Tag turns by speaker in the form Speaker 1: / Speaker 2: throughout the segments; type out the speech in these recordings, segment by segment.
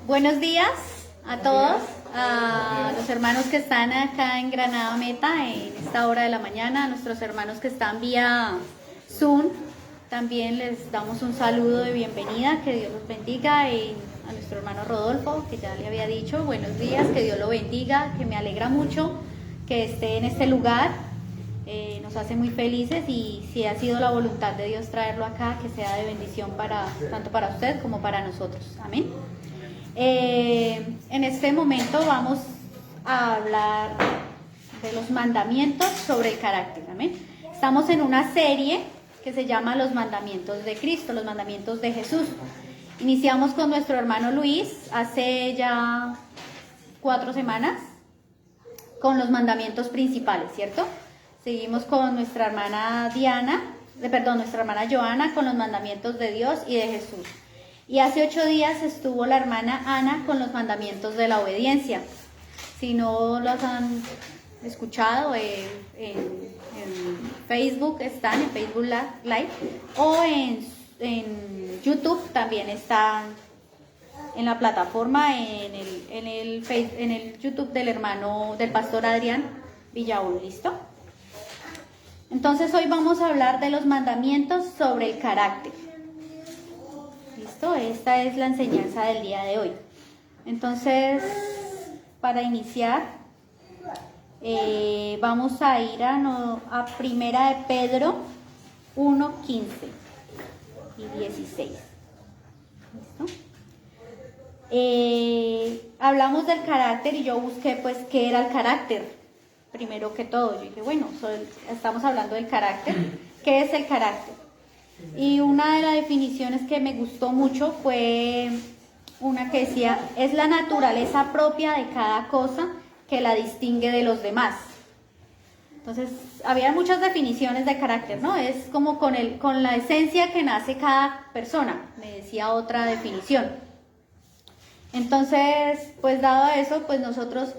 Speaker 1: Buenos días a todos, a los hermanos que están acá en Granada Meta en esta hora de la mañana, a nuestros hermanos que están vía Zoom, también les damos un saludo de bienvenida, que Dios los bendiga, y a nuestro hermano Rodolfo, que ya le había dicho, buenos días, que Dios lo bendiga, que me alegra mucho que esté en este lugar, nos hace muy felices y si ha sido la voluntad de Dios traerlo acá, que sea de bendición tanto para usted como para nosotros, amén. En este momento vamos a hablar de los mandamientos sobre el carácter, amén. Estamos en una serie que se llama Los Mandamientos de Cristo, los Mandamientos de Jesús. Iniciamos con nuestro hermano Luis hace ya 4 semanas con los mandamientos principales, ¿cierto? Seguimos con nuestra hermana nuestra hermana Joana con los mandamientos de Dios y de Jesús. Y hace 8 días estuvo la hermana Ana con los mandamientos de la obediencia. Si no los han escuchado, en Facebook están, en Facebook Live, o en YouTube también están en la plataforma, en el YouTube del pastor Adrián Villaón, ¿listo? Entonces hoy vamos a hablar de los mandamientos sobre el carácter. ¿Listo? Esta es la enseñanza del día de hoy. Entonces, para iniciar, vamos a ir a Primera de Pedro 1:15 y 16. ¿Listo? Hablamos del carácter y yo busqué pues qué era el carácter. Primero que todo, yo dije, bueno, estamos hablando del carácter. ¿Qué es el carácter? Y una de las definiciones que me gustó mucho fue una que decía, es la naturaleza propia de cada cosa que la distingue de los demás. Entonces, había muchas definiciones de carácter, ¿no? Es como con la esencia que nace cada persona, me decía otra definición. Entonces, pues dado eso, pues nosotros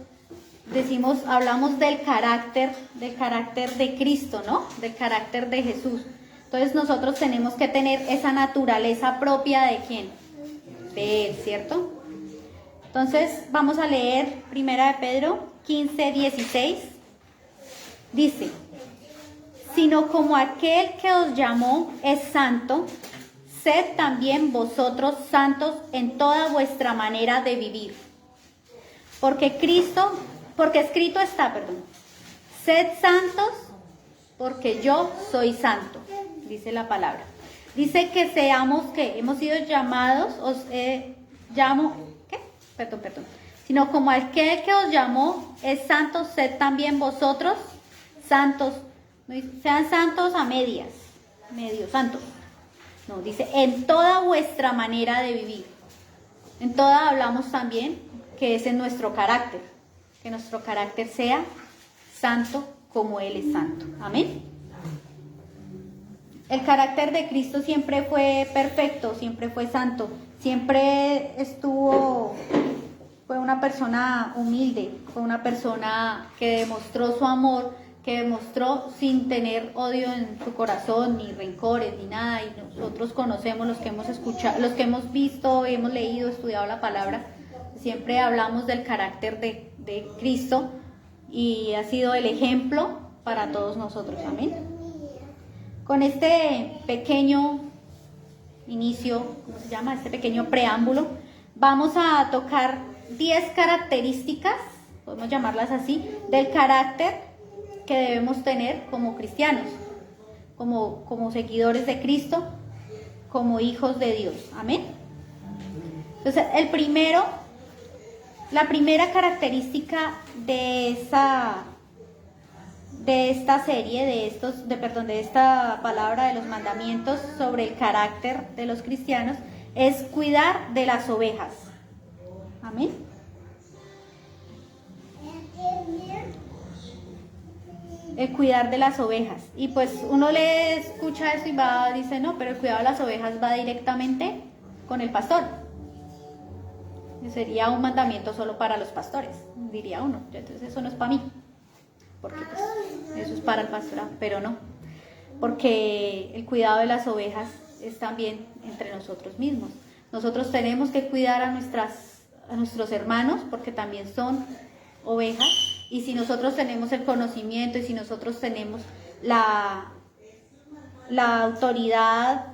Speaker 1: hablamos del carácter de Cristo, ¿no? Del carácter de Jesús. Entonces nosotros tenemos que tener esa naturaleza propia de ¿quién? De Él, ¿cierto? Entonces vamos a leer Primera de Pedro 15:16. Dice, sino como aquel que os llamó es santo, sed también vosotros santos en toda vuestra manera de vivir. Porque escrito está, sed santos porque yo soy santo, dice la palabra. Dice que hemos sido llamados, sino como aquel que os llamó es santo, sed también vosotros santos. No dice, sean santos a medias, medio santos. No, dice, en toda vuestra manera de vivir. En toda hablamos también que es en nuestro carácter, que nuestro carácter sea santo como Él es santo. Amén. El carácter de Cristo siempre fue perfecto, siempre fue santo, siempre fue una persona humilde, fue una persona que demostró su amor, que demostró sin tener odio en su corazón, ni rencores, ni nada, y nosotros conocemos los que hemos escuchado, los que hemos visto, hemos leído, estudiado la palabra, siempre hablamos del carácter de Cristo y ha sido el ejemplo para todos nosotros, amén. Con este pequeño inicio, ¿cómo se llama? Este pequeño preámbulo, vamos a tocar 10 características, podemos llamarlas así, del carácter que debemos tener como cristianos, como seguidores de Cristo, como hijos de Dios, amén. Entonces, la primera característica de esta serie, de esta palabra de los mandamientos sobre el carácter de los cristianos, es cuidar de las ovejas. Amén. El cuidar de las ovejas. Y pues uno le escucha eso y dice, no, pero el cuidado de las ovejas va directamente con el pastor. Sería un mandamiento solo para los pastores, diría uno. Entonces eso no es para mí, porque pues, eso es para el pastorado, pero no, porque el cuidado de las ovejas es también entre nosotros mismos. Nosotros tenemos que cuidar a a nuestros hermanos, porque también son ovejas, y si nosotros tenemos el conocimiento y si nosotros tenemos la autoridad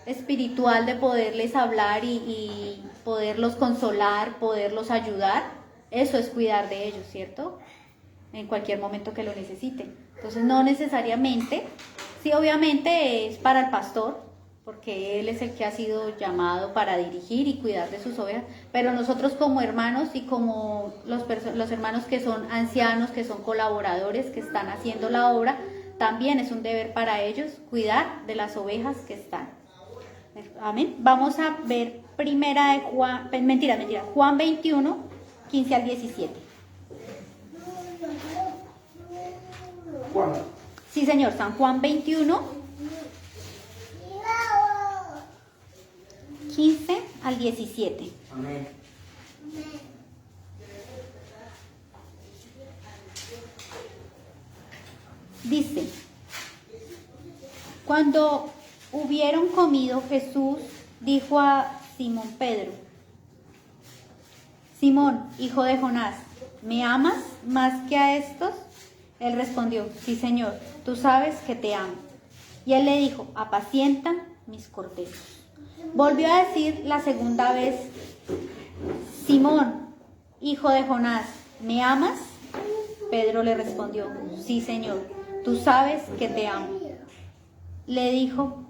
Speaker 1: espiritual de poderles hablar y poderlos consolar, poderlos ayudar, eso es cuidar de ellos, ¿cierto? En cualquier momento que lo necesiten. Entonces no necesariamente, sí, obviamente es para el pastor, porque él es el que ha sido llamado para dirigir y cuidar de sus ovejas, pero nosotros como hermanos y como los hermanos que son ancianos, que son colaboradores, que están haciendo la obra, también es un deber para ellos cuidar de las ovejas que están. Amén. Vamos a ver primera de Juan, Juan 21, 15 al 17.
Speaker 2: Juan.
Speaker 1: Sí, señor, San Juan 21, 15 al 17.
Speaker 2: Amén.
Speaker 1: Dice, cuando hubieron comido, Jesús dijo a Simón Pedro: Simón, hijo de Jonás, ¿me amas más que a estos? Él respondió: sí, Señor, tú sabes que te amo. Y él le dijo: apacienta mis corderos. Volvió a decir la segunda vez: Simón, hijo de Jonás, ¿me amas? Pedro le respondió: sí, Señor, tú sabes que te amo. Le dijo: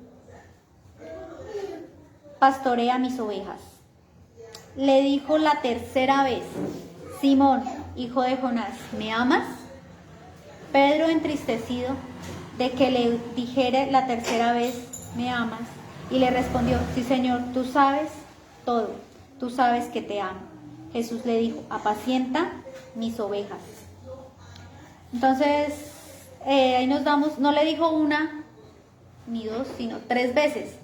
Speaker 1: pastorea mis ovejas. Le dijo la tercera vez: Simón, hijo de Jonás, ¿me amas? Pedro, entristecido de que le dijera la tercera vez: ¿me amas? Y le respondió: sí, Señor, tú sabes todo, tú sabes que te amo. Jesús le dijo: apacienta mis ovejas. Entonces, ahí nos damos, no le dijo una ni dos, sino 3 veces.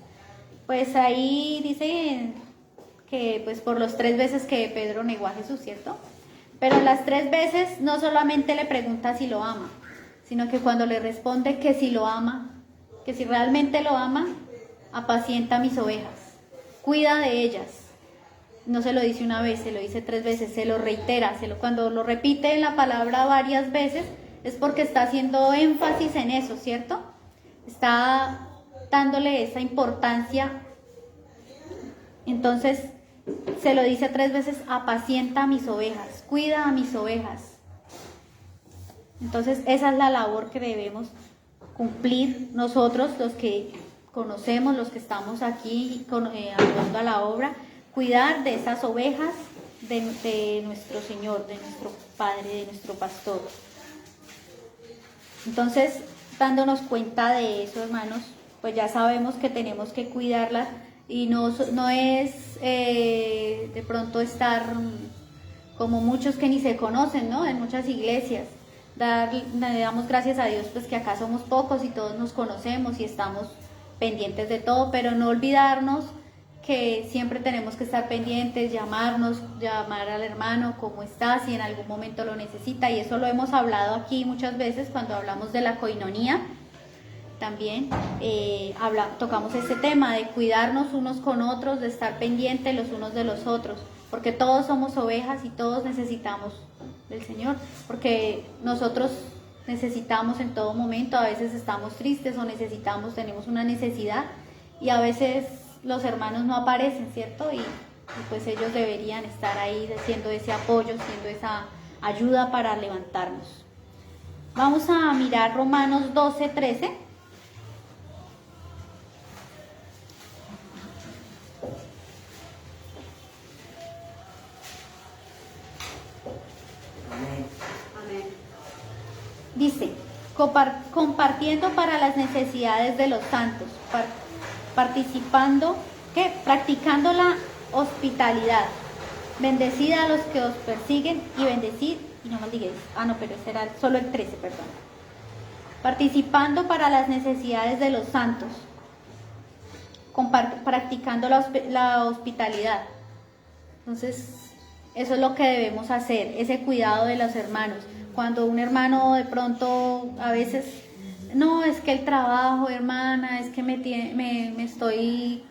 Speaker 1: Pues ahí dice que pues por los 3 veces que Pedro negó a Jesús, ¿cierto? Pero las 3 veces no solamente le pregunta si lo ama, sino que cuando le responde que si lo ama, que si realmente lo ama, apacienta mis ovejas, cuida de ellas. No se lo dice una vez, se lo dice 3 veces, se lo reitera, cuando lo repite en la palabra varias veces es porque está haciendo énfasis en eso, ¿cierto? Está dándole esa importancia. Entonces se lo dice 3 veces: apacienta a mis ovejas, cuida a mis ovejas. Entonces esa es la labor que debemos cumplir nosotros, los que conocemos, los que estamos aquí ayudando a la obra, cuidar de esas ovejas de nuestro Señor, de nuestro Padre, de nuestro Pastor. Entonces, dándonos cuenta de eso, hermanos, pues ya sabemos que tenemos que cuidarlas y no es de pronto estar como muchos que ni se conocen, ¿no? En muchas iglesias. Le damos gracias a Dios pues que acá somos pocos y todos nos conocemos y estamos pendientes de todo, pero no olvidarnos que siempre tenemos que estar pendientes, llamar al hermano, cómo está, si en algún momento lo necesita, y eso lo hemos hablado aquí muchas veces cuando hablamos de la coinonía. También tocamos este tema de cuidarnos unos con otros, de estar pendientes los unos de los otros, porque todos somos ovejas y todos necesitamos del Señor, porque nosotros necesitamos en todo momento, a veces estamos tristes o tenemos una necesidad y a veces los hermanos no aparecen, ¿cierto? Y pues ellos deberían estar ahí siendo ese apoyo, siendo esa ayuda para levantarnos. Vamos a mirar Romanos 12, 13. Dice: compartiendo para las necesidades de los santos, practicando la hospitalidad, bendecid a los que os persiguen y bendecid y no maldigáis. Pero ese era solo el 13, perdón. Participando para las necesidades de los santos, practicando la hospitalidad. Entonces, eso es lo que debemos hacer, ese cuidado de los hermanos. Cuando un hermano de pronto a veces, no, es que el trabajo, hermana, es que me estoy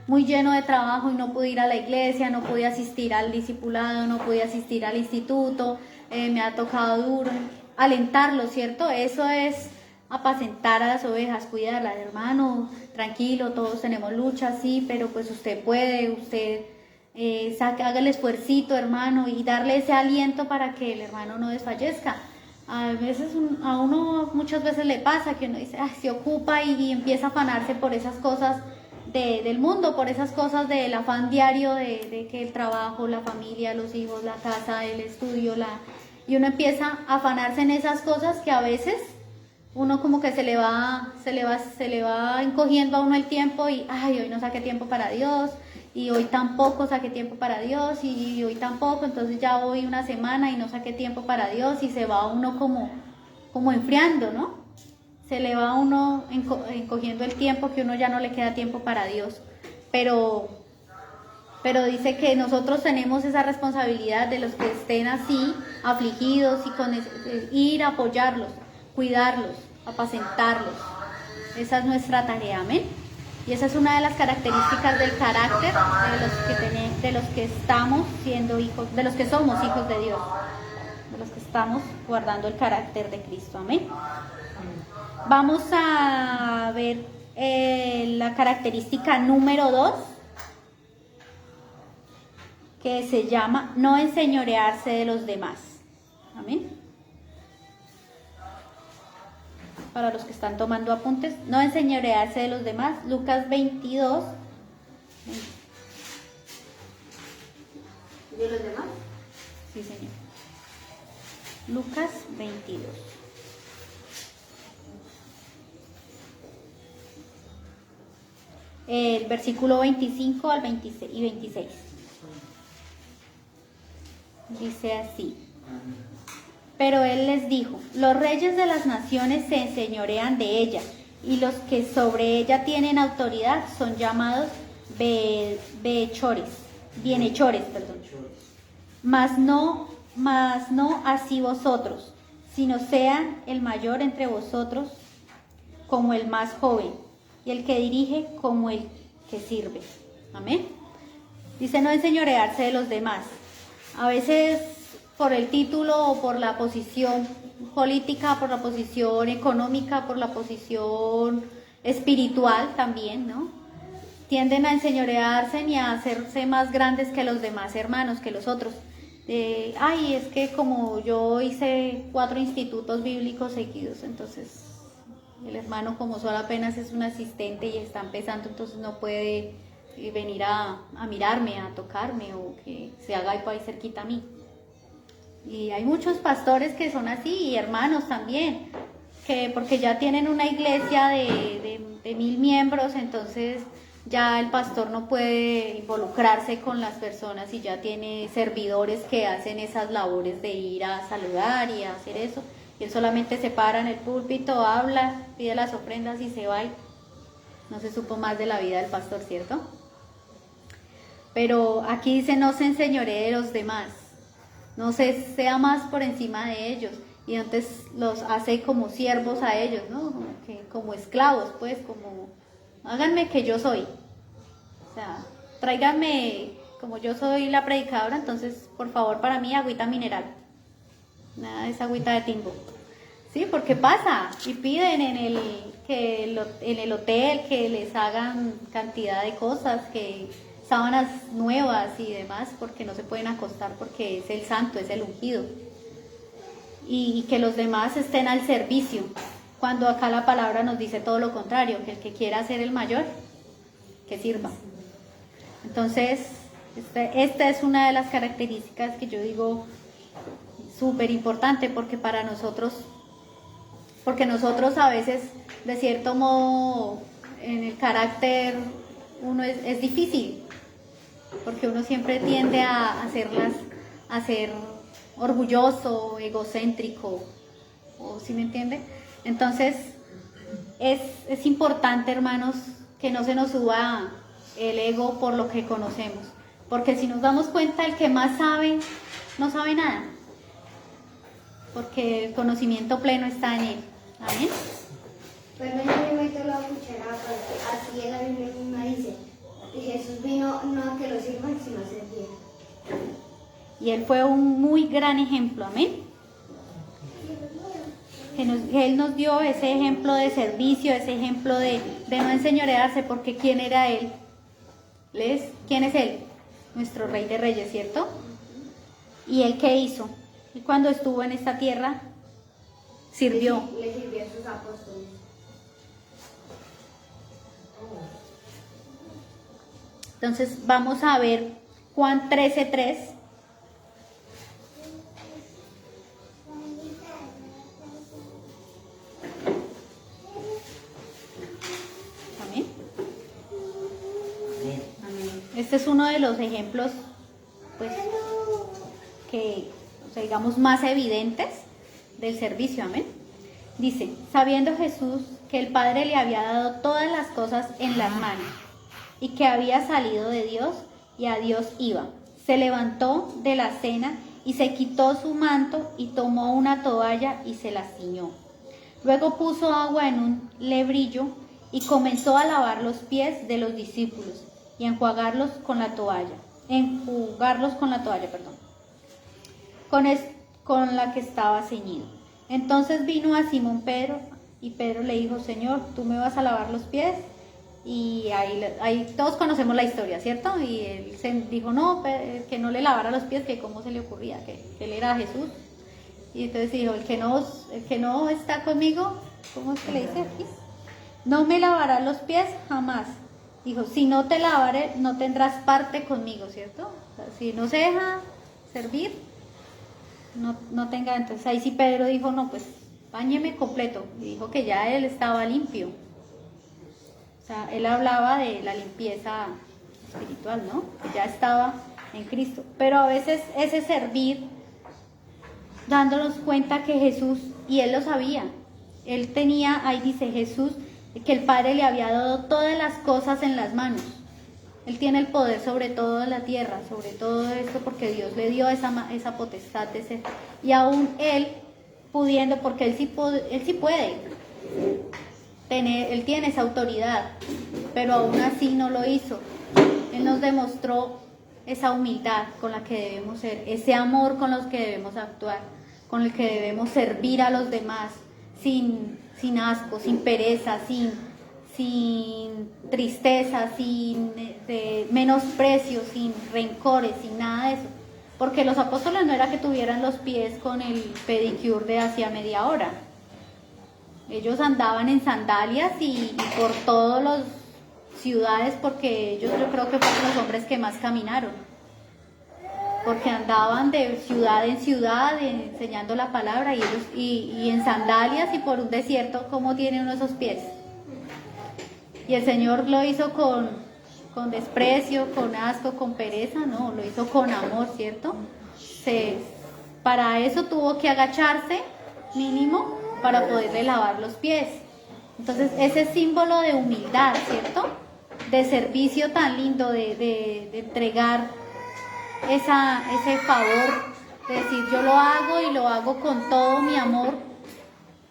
Speaker 1: muy lleno de trabajo y no pude ir a la iglesia, no pude asistir al discipulado, no pude asistir al instituto, me ha tocado duro. Alentarlo, ¿cierto? Eso es apacentar a las ovejas, cuidarlas, hermano, tranquilo, todos tenemos luchas, sí, pero pues usted puede, usted haga el esfuercito, hermano, y darle ese aliento para que el hermano no desfallezca. A veces a uno muchas veces le pasa que uno dice, se ocupa y empieza a afanarse por esas cosas del mundo, por esas cosas del afán diario de que el trabajo, la familia, los hijos, la casa, el estudio, y uno empieza a afanarse en esas cosas que a veces uno como que se le va encogiendo a uno el tiempo y hoy no saqué tiempo para Dios, y hoy tampoco saqué tiempo para Dios, y hoy tampoco, entonces ya voy una semana y no saqué tiempo para Dios, y se va uno como enfriando, ¿no? Se le va uno encogiendo el tiempo, que uno ya no le queda tiempo para Dios. Pero dice que nosotros tenemos esa responsabilidad de los que estén así, afligidos, y ir a apoyarlos, cuidarlos, apacentarlos. Esa es nuestra tarea, amén. Y esa es una de las características del carácter de los que estamos siendo hijos, de los que somos hijos de Dios, de los que estamos guardando el carácter de Cristo, amén. Vamos a ver la característica número 2, que se llama no enseñorearse de los demás. Amén. Para los que están tomando apuntes, no enseñorearse de los demás. Lucas 22.
Speaker 3: ¿De los demás?
Speaker 1: Sí, señor. Lucas 22. El versículo 25 al 26 y 26. Dice así: pero él les dijo, los reyes de las naciones se enseñorean de ella, y los que sobre ella tienen autoridad son llamados bienhechores, mas no así vosotros, sino sean el mayor entre vosotros como el más joven, y el que dirige como el que sirve. Amén. Dice no enseñorearse de los demás. A veces por el título o por la posición política, por la posición económica, por la posición espiritual también, ¿no? Tienden a enseñorearse y a hacerse más grandes que los demás hermanos, que los otros. Es que como yo hice 4 institutos bíblicos seguidos, entonces el hermano como solo apenas es un asistente y está empezando, entonces no puede venir a mirarme, a tocarme, o que se haga algo ahí cerquita a mí. Y hay muchos pastores que son así, y hermanos también, que porque ya tienen una iglesia de 1000 miembros, entonces ya el pastor no puede involucrarse con las personas y ya tiene servidores que hacen esas labores de ir a saludar y a hacer eso. Y él solamente se para en el púlpito, habla, pide las ofrendas y se va. Y no se supo más de la vida del pastor, ¿cierto? Pero aquí dice no se enseñoree de los demás, no se sea más por encima de ellos, y antes los hace como siervos a ellos, ¿no? Como esclavos, pues, como háganme que yo soy, o sea, tráiganme, como yo soy la predicadora, entonces por favor para mí agüita mineral, nada de esa agüita de Timbo. Sí, porque pasa y piden en el hotel que les hagan cantidad de cosas, que sábanas nuevas y demás, porque no se pueden acostar porque es el santo, es el ungido, y que los demás estén al servicio, cuando acá la palabra nos dice todo lo contrario, que el que quiera ser el mayor, que sirva. Entonces esta es una de las características que yo digo súper importante, porque nosotros a veces de cierto modo en el carácter uno es difícil, porque uno siempre tiende a ser orgulloso, egocéntrico, o ¿sí me entiende? Entonces es importante, hermanos, que no se nos suba el ego por lo que conocemos, porque si nos damos cuenta, el que más sabe no sabe nada, porque el conocimiento pleno está en él. Amén.
Speaker 3: Pero yo me meto la cuchara, porque así en la Biblia misma dice Y Jesús vino no a que lo sirvan, sino a servir.
Speaker 1: Y Él fue un muy gran ejemplo, amén. Él nos dio ese ejemplo de servicio, ese ejemplo de no enseñorearse, porque ¿quién era Él? ¿Quién es Él? Nuestro Rey de Reyes, ¿cierto? ¿Y Él qué hizo? Y cuando estuvo en esta tierra, sirvió.
Speaker 3: Le sirvió a sus apóstoles.
Speaker 1: Entonces vamos a ver Juan 13:3. Amén. Este es uno de los ejemplos, pues, que, o sea, digamos, más evidentes del servicio. Amén. Dice, sabiendo Jesús que el Padre le había dado todas las cosas en las manos y que había salido de Dios y a Dios iba, se levantó de la cena y se quitó su manto y tomó una toalla y se la ciñó. Luego puso agua en un lebrillo y comenzó a lavar los pies de los discípulos y a enjugarlos con la toalla, con la que estaba ceñido. Entonces vino a Simón Pedro y Pedro le dijo, Señor, ¿tú me vas a lavar los pies? Y ahí todos conocemos la historia, ¿cierto? Y él se dijo, no, que no le lavara los pies, que cómo se le ocurría, que él era Jesús. Y entonces dijo, el que no está conmigo, ¿cómo es que le dice aquí? No me lavará los pies jamás. Dijo, si no te lavaré, no tendrás parte conmigo, ¿cierto? O sea, si no se deja servir, no tenga. Entonces ahí sí Pedro dijo, no, pues báñeme completo. Y dijo que ya él estaba limpio. O sea, él hablaba de la limpieza espiritual, ¿no? Que ya estaba en Cristo. Pero a veces ese servir, dándonos cuenta que Jesús, y él lo sabía, él tenía, ahí dice Jesús, que el Padre le había dado todas las cosas en las manos. Él tiene el poder sobre toda la tierra, sobre todo esto, porque Dios le dio esa potestad de ser. Y aún él pudiendo, porque él sí puede. Él tiene esa autoridad, pero aún así no lo hizo. Él nos demostró esa humildad con la que debemos ser, ese amor con los que debemos actuar, con el que debemos servir a los demás, sin asco, sin pereza, sin tristeza, sin menosprecio, sin rencores, sin nada de eso. Porque los apóstoles no era que tuvieran los pies con el pedicure de hacía media hora. Ellos andaban en sandalias y por todas las ciudades, porque ellos, yo creo que fueron los hombres que más caminaron, porque andaban de ciudad en ciudad enseñando la palabra, y ellos y en sandalias y por un desierto. ¿Cómo tiene uno esos pies? Y el Señor lo hizo con desprecio, con asco, con pereza. No, lo hizo con amor, ¿cierto? Para eso tuvo que agacharse mínimo para poderle lavar los pies. Entonces ese símbolo de humildad, ¿cierto? De servicio tan lindo, de entregar ese favor, de decir yo lo hago y lo hago con todo mi amor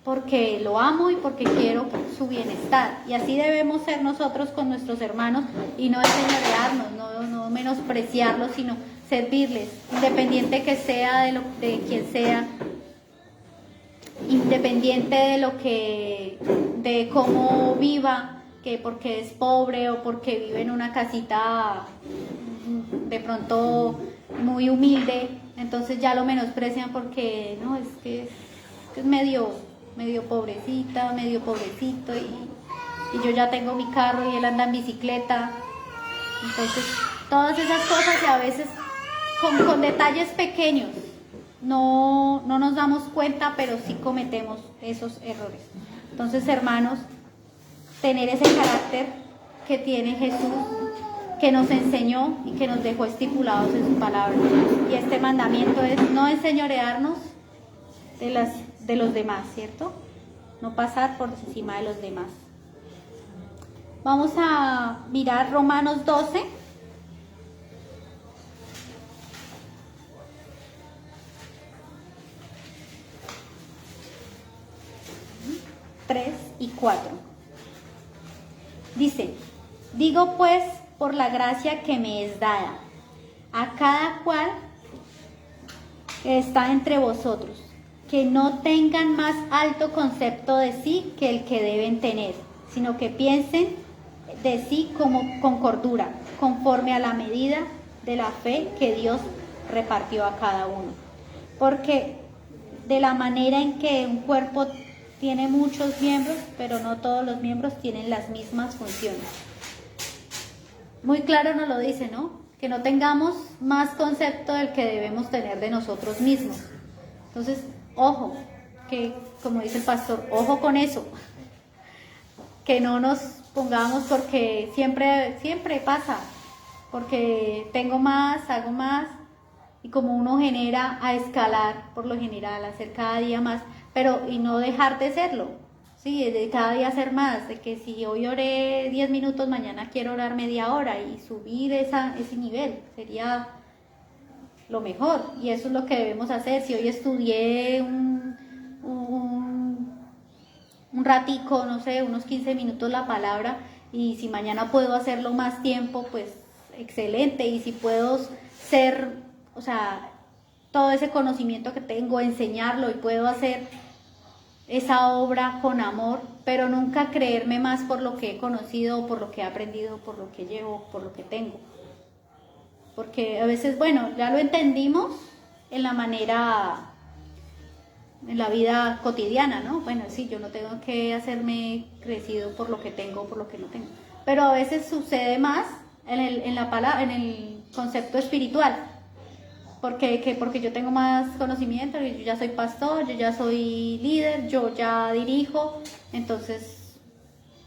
Speaker 1: porque lo amo y porque quiero su bienestar. Y así debemos ser nosotros con nuestros hermanos, y no enseñorearnos, no menospreciarlos, sino servirles, independiente que sea de quien sea, independiente de cómo viva, que porque es pobre o porque vive en una casita de pronto muy humilde, entonces ya lo menosprecian porque no, es que es medio pobrecita, medio pobrecito, y yo ya tengo mi carro y él anda en bicicleta. Entonces todas esas cosas, y a veces con detalles pequeños no nos damos cuenta, pero sí cometemos esos errores. Entonces, hermanos, tener ese carácter que tiene Jesús, que nos enseñó y que nos dejó estipulados en su palabra. Y este mandamiento es no enseñorearnos de los demás, ¿cierto? No pasar por encima de los demás. Vamos a mirar Romanos 12. 3 y 4. Dice, digo pues por la gracia que me es dada, a cada cual que está entre vosotros, que no tengan más alto concepto de sí que el que deben tener, sino que piensen de sí como con cordura, conforme a la medida de la fe que Dios repartió a cada uno. Porque de la manera en que un cuerpo tiene muchos miembros, pero no todos los miembros tienen las mismas funciones. Muy claro nos lo dice, ¿no? Que no tengamos más concepto del que debemos tener de nosotros mismos. Entonces, ojo, que como dice el pastor, ojo con eso. Que no nos pongamos porque siempre pasa, porque tengo más, hago más, y como uno genera a escalar por lo general, hacer cada día más, pero y no dejar de serlo, sí, de cada día hacer más, de que si hoy oré 10 minutos, mañana quiero orar media hora y subir ese nivel, sería lo mejor, y eso es lo que debemos hacer. Si hoy estudié un ratico, no sé, unos 15 minutos la palabra, y si mañana puedo hacerlo más tiempo, pues excelente, y si puedo ser, o sea, todo ese conocimiento que tengo, enseñarlo, y puedo hacer esa obra con amor, pero nunca creerme más por lo que he conocido, por lo que he aprendido, por lo que llevo, por lo que tengo. Porque a veces, bueno, ya lo entendimos en la manera, en la vida cotidiana, ¿no? Bueno, sí, yo no tengo que hacerme crecido por lo que tengo, por lo que no tengo. Pero a veces sucede más en la palabra, en el concepto espiritual. Porque yo tengo más conocimiento, yo ya soy pastor, yo ya soy líder, yo ya dirijo, entonces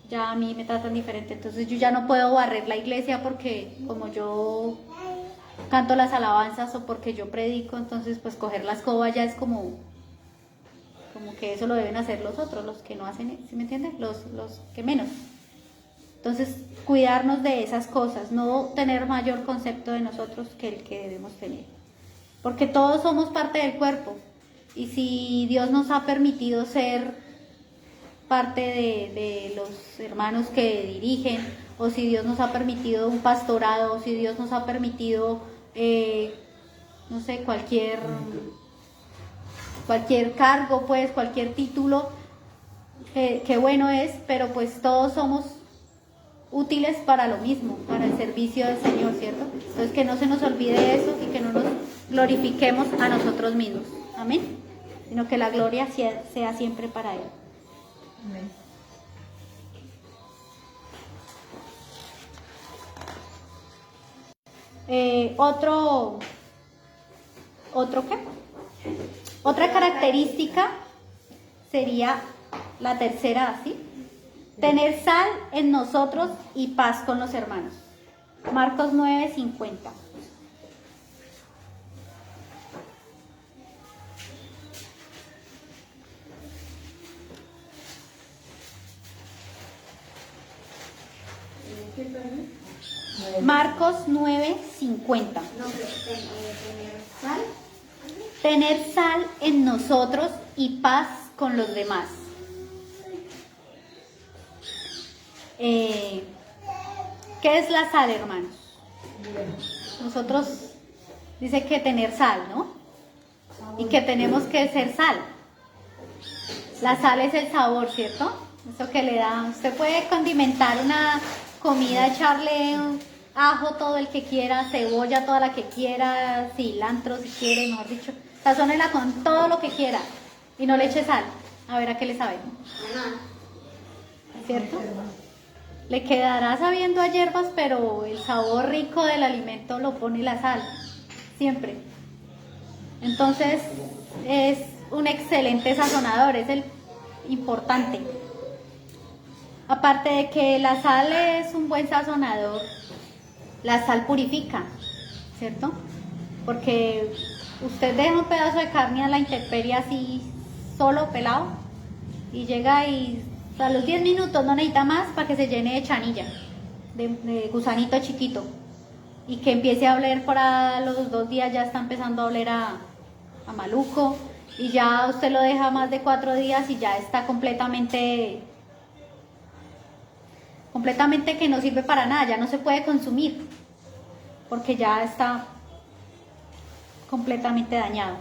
Speaker 1: ya a mí me tratan diferente. Entonces yo ya no puedo barrer la iglesia porque como yo canto las alabanzas o porque yo predico, entonces pues coger la escoba ya es como que eso lo deben hacer los otros, los que no hacen, ¿sí me entienden? Los que menos. Entonces, cuidarnos de esas cosas, no tener mayor concepto de nosotros que el que debemos tener. Porque todos somos parte del cuerpo. Y si Dios nos ha permitido ser parte de los hermanos que dirigen, o si Dios nos ha permitido un pastorado, o si Dios nos ha permitido, no sé, cualquier cargo, pues, cualquier título, que bueno es, pero pues todos somos útiles para lo mismo, para el servicio del Señor, ¿cierto? Entonces que no se nos olvide eso y que no nos glorifiquemos a nosotros mismos, amén, sino que la gloria sea siempre para Él.
Speaker 4: Amén.
Speaker 1: ¿Otro qué? Otra característica sería la tercera, ¿sí? Tener sal en nosotros y paz con los hermanos. Marcos 9:50. Marcos 9:50.
Speaker 3: No, pero tener sal.
Speaker 1: Tener sal en nosotros y paz con los demás. ¿Qué es la sal, hermanos? Nosotros dice que tener sal, ¿no? Y que tenemos que ser sal. La sal es el sabor, ¿cierto? Eso que le da. Usted puede condimentar una comida, echarle ajo todo el que quiera, cebolla toda la que quiera, cilantro si quiere, mejor dicho. Sazónela con todo lo que quiera y no le eche sal. A ver a qué le sabe. ¿Cierto? Le quedará sabiendo a hierbas, pero el sabor rico del alimento lo pone la sal, siempre. Entonces es un excelente sazonador, es el importante. Aparte de que la sal es un buen sazonador, la sal purifica, ¿cierto? Porque usted deja un pedazo de carne a la intemperie así, solo, pelado, y llega y a los 10 minutos no necesita más para que se llene de chanilla, de gusanito chiquito, y que empiece a oler para los 2 días, ya está empezando a oler a maluco, y ya usted lo deja más de 4 días y ya está completamente completamente que no sirve para nada, ya no se puede consumir, porque ya está completamente dañado.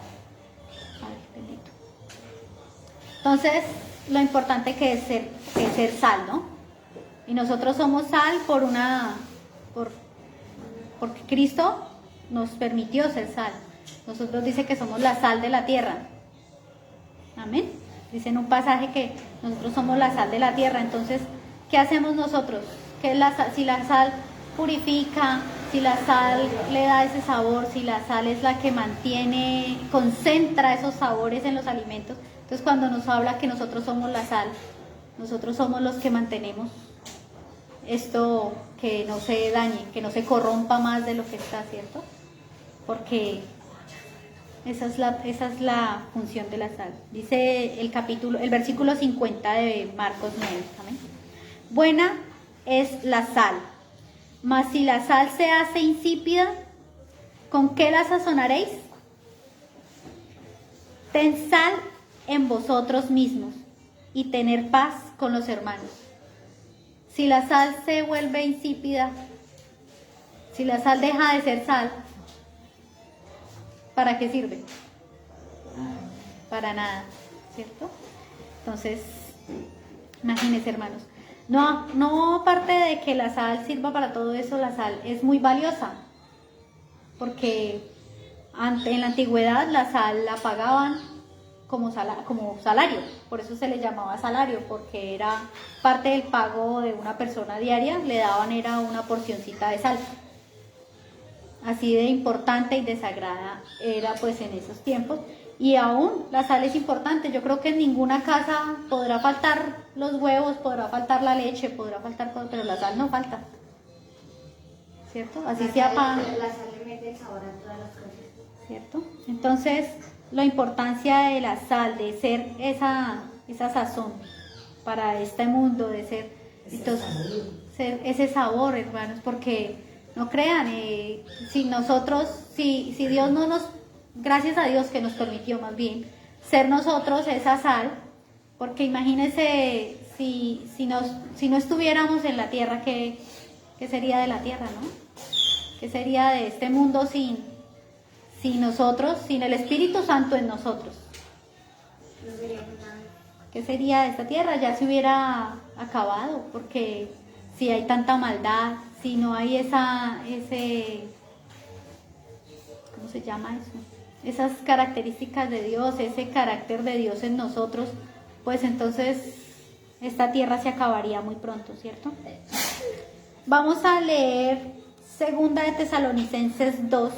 Speaker 1: Ay, bendito. Entonces, lo importante que es ser sal, ¿no? Y nosotros somos sal porque Cristo nos permitió ser sal. Nosotros dice que somos la sal de la tierra. Amén. Dice en un pasaje que nosotros somos la sal de la tierra. Entonces, ¿qué hacemos nosotros? ¿Qué es la sal? Si la sal purifica, si la sal le da ese sabor, si la sal es la que mantiene, concentra esos sabores en los alimentos. Entonces, cuando nos habla que nosotros somos la sal, nosotros somos los que mantenemos esto, que no se dañe, que no se corrompa más de lo que está, ¿cierto? Porque esa es la función de la sal. Dice el versículo 50 de Marcos 9. ¿Amén? Buena es la sal, mas si la sal se hace insípida, ¿con qué la sazonaréis? Ten sal en vosotros mismos y tener paz con los hermanos. Si la sal se vuelve insípida, si la sal deja de ser sal, ¿para qué sirve? Para nada, ¿cierto? Entonces, imagínense, hermanos. No aparte de que la sal sirva para todo eso, la sal es muy valiosa, porque en la antigüedad la sal la pagaban como salario, por eso se le llamaba salario, porque era parte del pago de una persona diaria, le daban era una porcioncita de sal. Así de importante y de sagrada era pues en esos tiempos. Y aún la sal es importante. Yo creo que en ninguna casa podrá faltar los huevos, podrá faltar la leche, podrá faltar todo, pero la sal no falta, ¿cierto? Así sea pan.
Speaker 3: La sal le mete el sabor a todas las cosas,
Speaker 1: ¿cierto? Entonces, la importancia de la sal, de ser esa sazón para este mundo, de ser ese sabor, hermanos, porque no crean, si Dios no nos, gracias a Dios que nos permitió más bien ser nosotros esa sal, porque imagínense si no estuviéramos en la tierra, ¿qué sería de la tierra, no? ¿Qué sería de este mundo sin nosotros, sin el Espíritu Santo en nosotros?
Speaker 3: no sería nada.
Speaker 1: ¿Qué sería de esta tierra? Ya se hubiera acabado, porque si hay tanta maldad, si no hay ¿cómo se llama eso? Esas características de Dios, ese carácter de Dios en nosotros, pues entonces esta tierra se acabaría muy pronto, ¿cierto? Vamos a leer 2 de Tesalonicenses 2,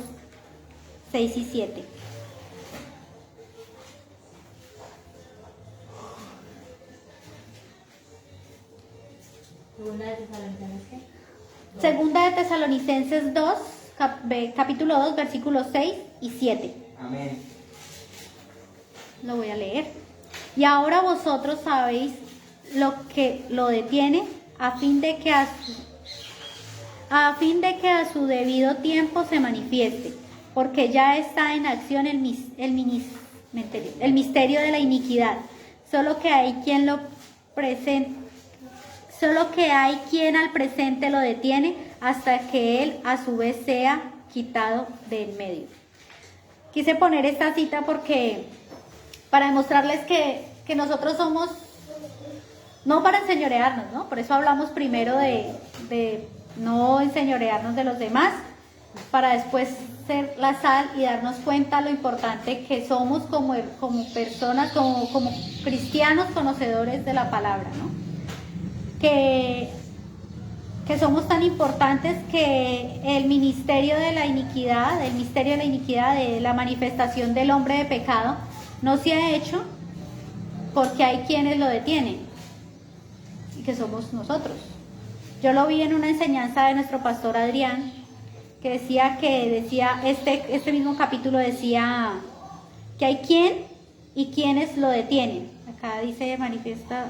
Speaker 1: 6 y 7. Segunda de Tesalonicenses 2, capítulo 2, versículos 6 y 7.
Speaker 2: Amén.
Speaker 1: Lo voy a leer. Y ahora vosotros sabéis lo que lo detiene, a fin de que a su debido tiempo se manifieste, porque ya está en acción el misterio de la iniquidad. Solo que hay quien al presente lo detiene hasta que él a su vez sea quitado de en medio. Quise poner esta cita para demostrarles que nosotros somos, no para enseñorearnos, ¿no? Por eso hablamos primero de no enseñorearnos de los demás, para después ser la sal y darnos cuenta lo importante que somos como personas, como cristianos conocedores de la palabra, ¿no? Que somos tan importantes que el misterio de la iniquidad, de la manifestación del hombre de pecado, no se ha hecho porque hay quienes lo detienen, y que somos nosotros. Yo lo vi en una enseñanza de nuestro pastor Adrián, que decía este mismo capítulo decía que hay quién y quienes lo detienen. Acá dice manifiesta,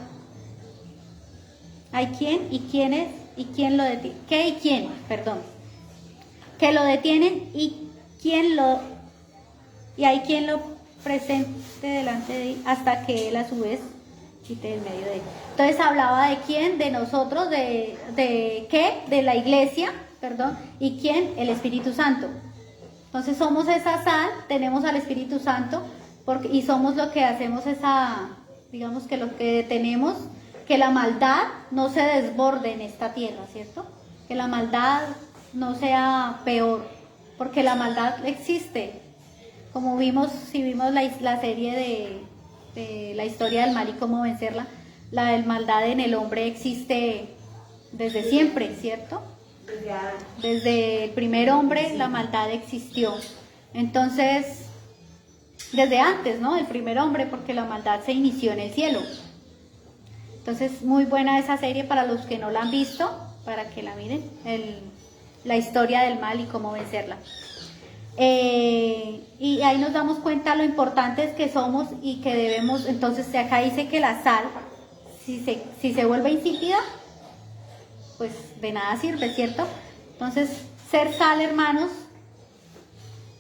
Speaker 1: hay quién y quiénes y quién lo detiene. ¿Qué y quién? Perdón. Que lo detienen y hay quien lo presente delante de él hasta que él a su vez quite del medio de él. Entonces hablaba de quién, de nosotros, de qué, de la iglesia, perdón, y quién, el Espíritu Santo. Entonces somos esa sal, tenemos al Espíritu Santo, y somos lo que hacemos digamos que lo que tenemos, que la maldad no se desborde en esta tierra, ¿cierto? Que la maldad no sea peor, porque la maldad existe. Como vimos, si vimos la serie de la historia del mal y cómo vencerla, la del maldad en el hombre existe desde siempre, ¿cierto? Desde el primer hombre la maldad existió. Entonces, desde antes, ¿no? El primer hombre, porque la maldad se inició en el cielo. Entonces, muy buena esa serie para los que no la han visto, para que la miren, la historia del mal y cómo vencerla. Y ahí nos damos cuenta lo importantes que somos y que debemos. Entonces acá dice que la sal, si se vuelve insípida, pues de nada sirve, ¿cierto? Entonces, ser sal, hermanos,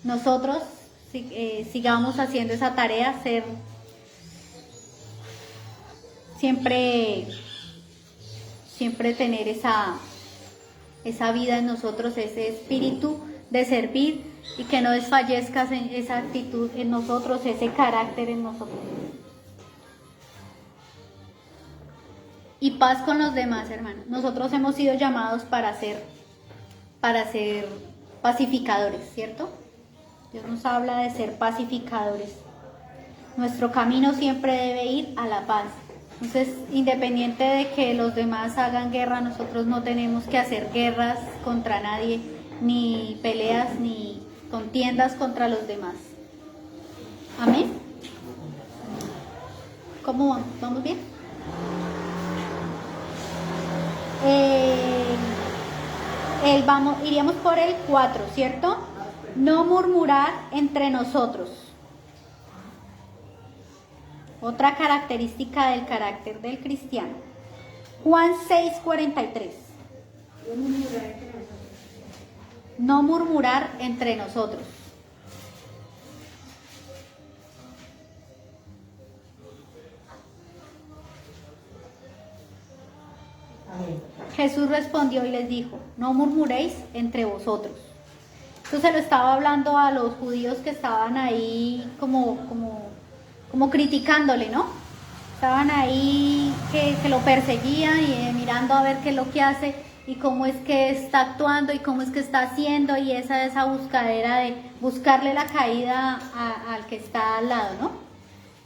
Speaker 1: nosotros sigamos haciendo esa tarea, ser siempre tener esa vida en nosotros, ese espíritu de servir, y que no desfallezca esa actitud en nosotros, ese carácter en nosotros. Y paz con los demás, hermanos. Nosotros hemos sido llamados para ser pacificadores, ¿cierto? Dios nos habla de ser pacificadores. Nuestro camino siempre debe ir a la paz. Entonces, independiente de que los demás hagan guerra, nosotros no tenemos que hacer guerras contra nadie, ni peleas, ni contiendas contra los demás. Amén. ¿Cómo vamos? ¿Vamos bien? Iríamos por el 4, ¿cierto? No murmurar entre nosotros. Otra característica del carácter del cristiano. Juan 6:43. No murmurar entre nosotros. Jesús respondió y les dijo: no murmuréis entre vosotros. Esto se lo estaba hablando a los judíos que estaban ahí como criticándole, ¿no? Estaban ahí que lo perseguían y mirando a ver qué es lo que hace y cómo es que está actuando y cómo es que está haciendo, y esa buscadera de buscarle la caída al que está al lado, ¿no?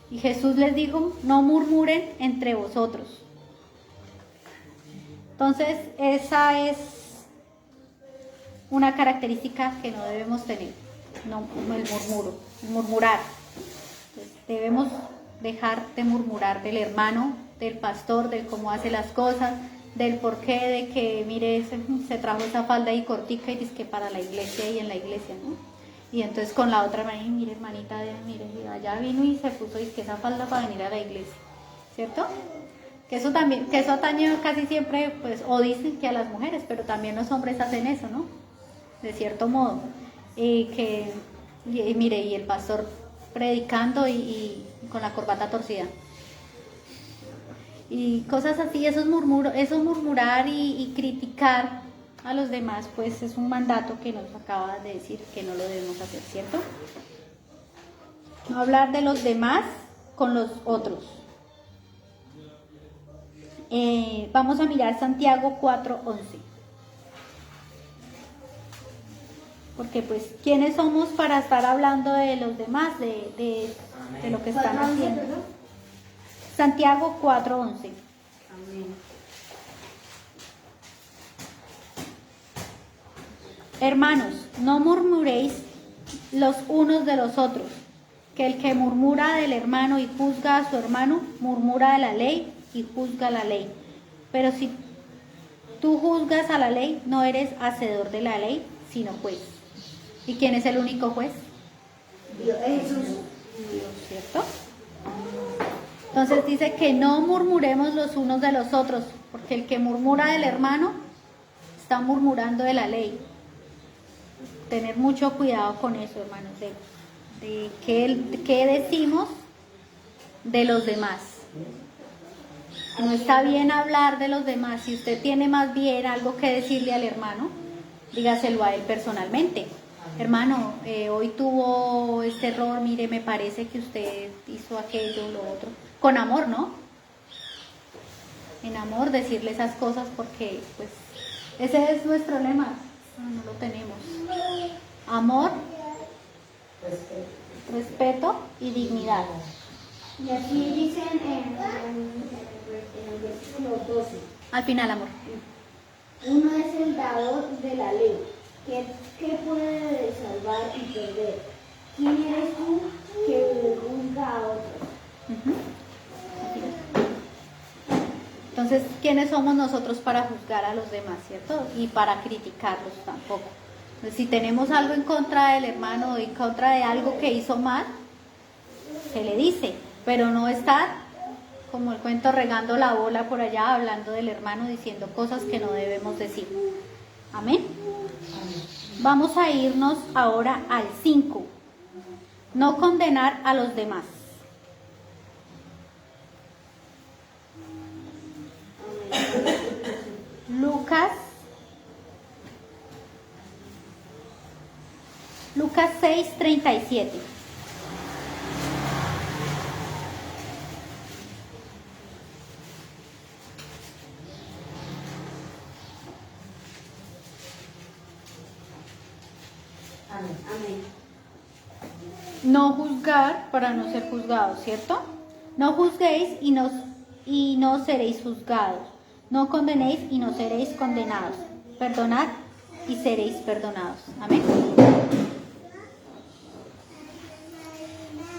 Speaker 1: Y Jesús les dijo: no murmuren entre vosotros. Entonces, esa es una característica que no debemos tener, no el murmurar. Entonces, debemos dejar de murmurar del hermano, del pastor, del cómo hace las cosas, del porqué, de que mire, se trajo esa falda y cortica y dice que para la iglesia y en la iglesia, ¿no? Y entonces con la otra hermana, mire hermanita, mire, allá vino y se puso y que esa falda para venir a la iglesia, ¿cierto? Que eso atañe casi siempre, pues, o dicen que a las mujeres, pero también los hombres hacen eso, ¿no? De cierto modo. Y mire, y el pastor predicando y con la corbata torcida. Y cosas así, eso murmurar y criticar a los demás, pues es un mandato que nos acaba de decir que no lo debemos hacer, ¿cierto? No hablar de los demás con los otros. Vamos a mirar Santiago 4:11. Porque pues, ¿quiénes somos para estar hablando de los demás, de lo que están haciendo? Santiago 4:11.
Speaker 3: Amén.
Speaker 1: Hermanos, no murmuréis los unos de los otros, que el que murmura del hermano y juzga a su hermano, murmura de la ley y juzga la ley. Pero si tú juzgas a la ley, no eres hacedor de la ley, sino juez. ¿Y quién es el único juez?
Speaker 3: Dios, Jesús.
Speaker 1: Dios, ¿cierto? Entonces dice que no murmuremos los unos de los otros, porque el que murmura del hermano está murmurando de la ley. Tener mucho cuidado con eso, hermanos, de qué decimos de los demás. No está bien hablar de los demás. Si usted tiene más bien algo que decirle al hermano, dígaselo a él personalmente. Hermano, hoy tuvo este error, mire, me parece que usted hizo aquello, lo otro. Con amor, ¿no? En amor decirle esas cosas porque, pues, ese es nuestro lema. No lo tenemos. Amor, respeto y dignidad.
Speaker 3: Y así dicen en el versículo 12.
Speaker 1: Al final, amor.
Speaker 3: Uno es el dador de la ley. ¿Qué puede salvar y perder? ¿Quién eres tú que juzga a otros?
Speaker 1: Ujú. Entonces, ¿quiénes somos nosotros para juzgar a los demás, cierto? Y para criticarlos tampoco. Entonces, si tenemos algo en contra del hermano o en contra de algo que hizo mal, se le dice, pero no estar, como el cuento, regando la bola por allá, hablando del hermano, diciendo cosas que no debemos decir. Amén. Vamos a irnos ahora al 5. No condenar a los demás. Lucas 6:37.
Speaker 3: Amén.
Speaker 1: No juzgar para no ser juzgados, ¿cierto? No juzguéis y no seréis juzgados. No condenéis y no seréis condenados. Perdonad y seréis perdonados. Amén.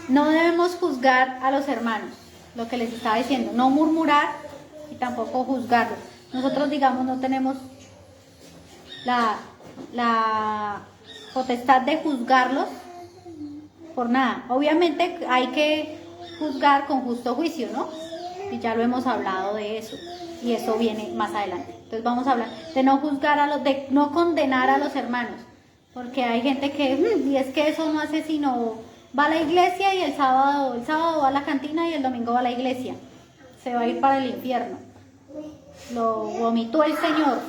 Speaker 1: No debemos juzgar a los hermanos, lo que les estaba diciendo. No murmurar y tampoco juzgarlos. Nosotros, digamos, no tenemos la potestad de juzgarlos por nada. Obviamente hay que juzgar con justo juicio, ¿no? Y ya lo hemos hablado de eso. Y eso viene más adelante. Entonces vamos a hablar de no juzgar de no condenar a los hermanos. Porque hay gente que, y es que eso no hace sino, va a la iglesia y el sábado va a la cantina y el domingo va a la iglesia. Se va a ir para el infierno. Lo vomitó el Señor.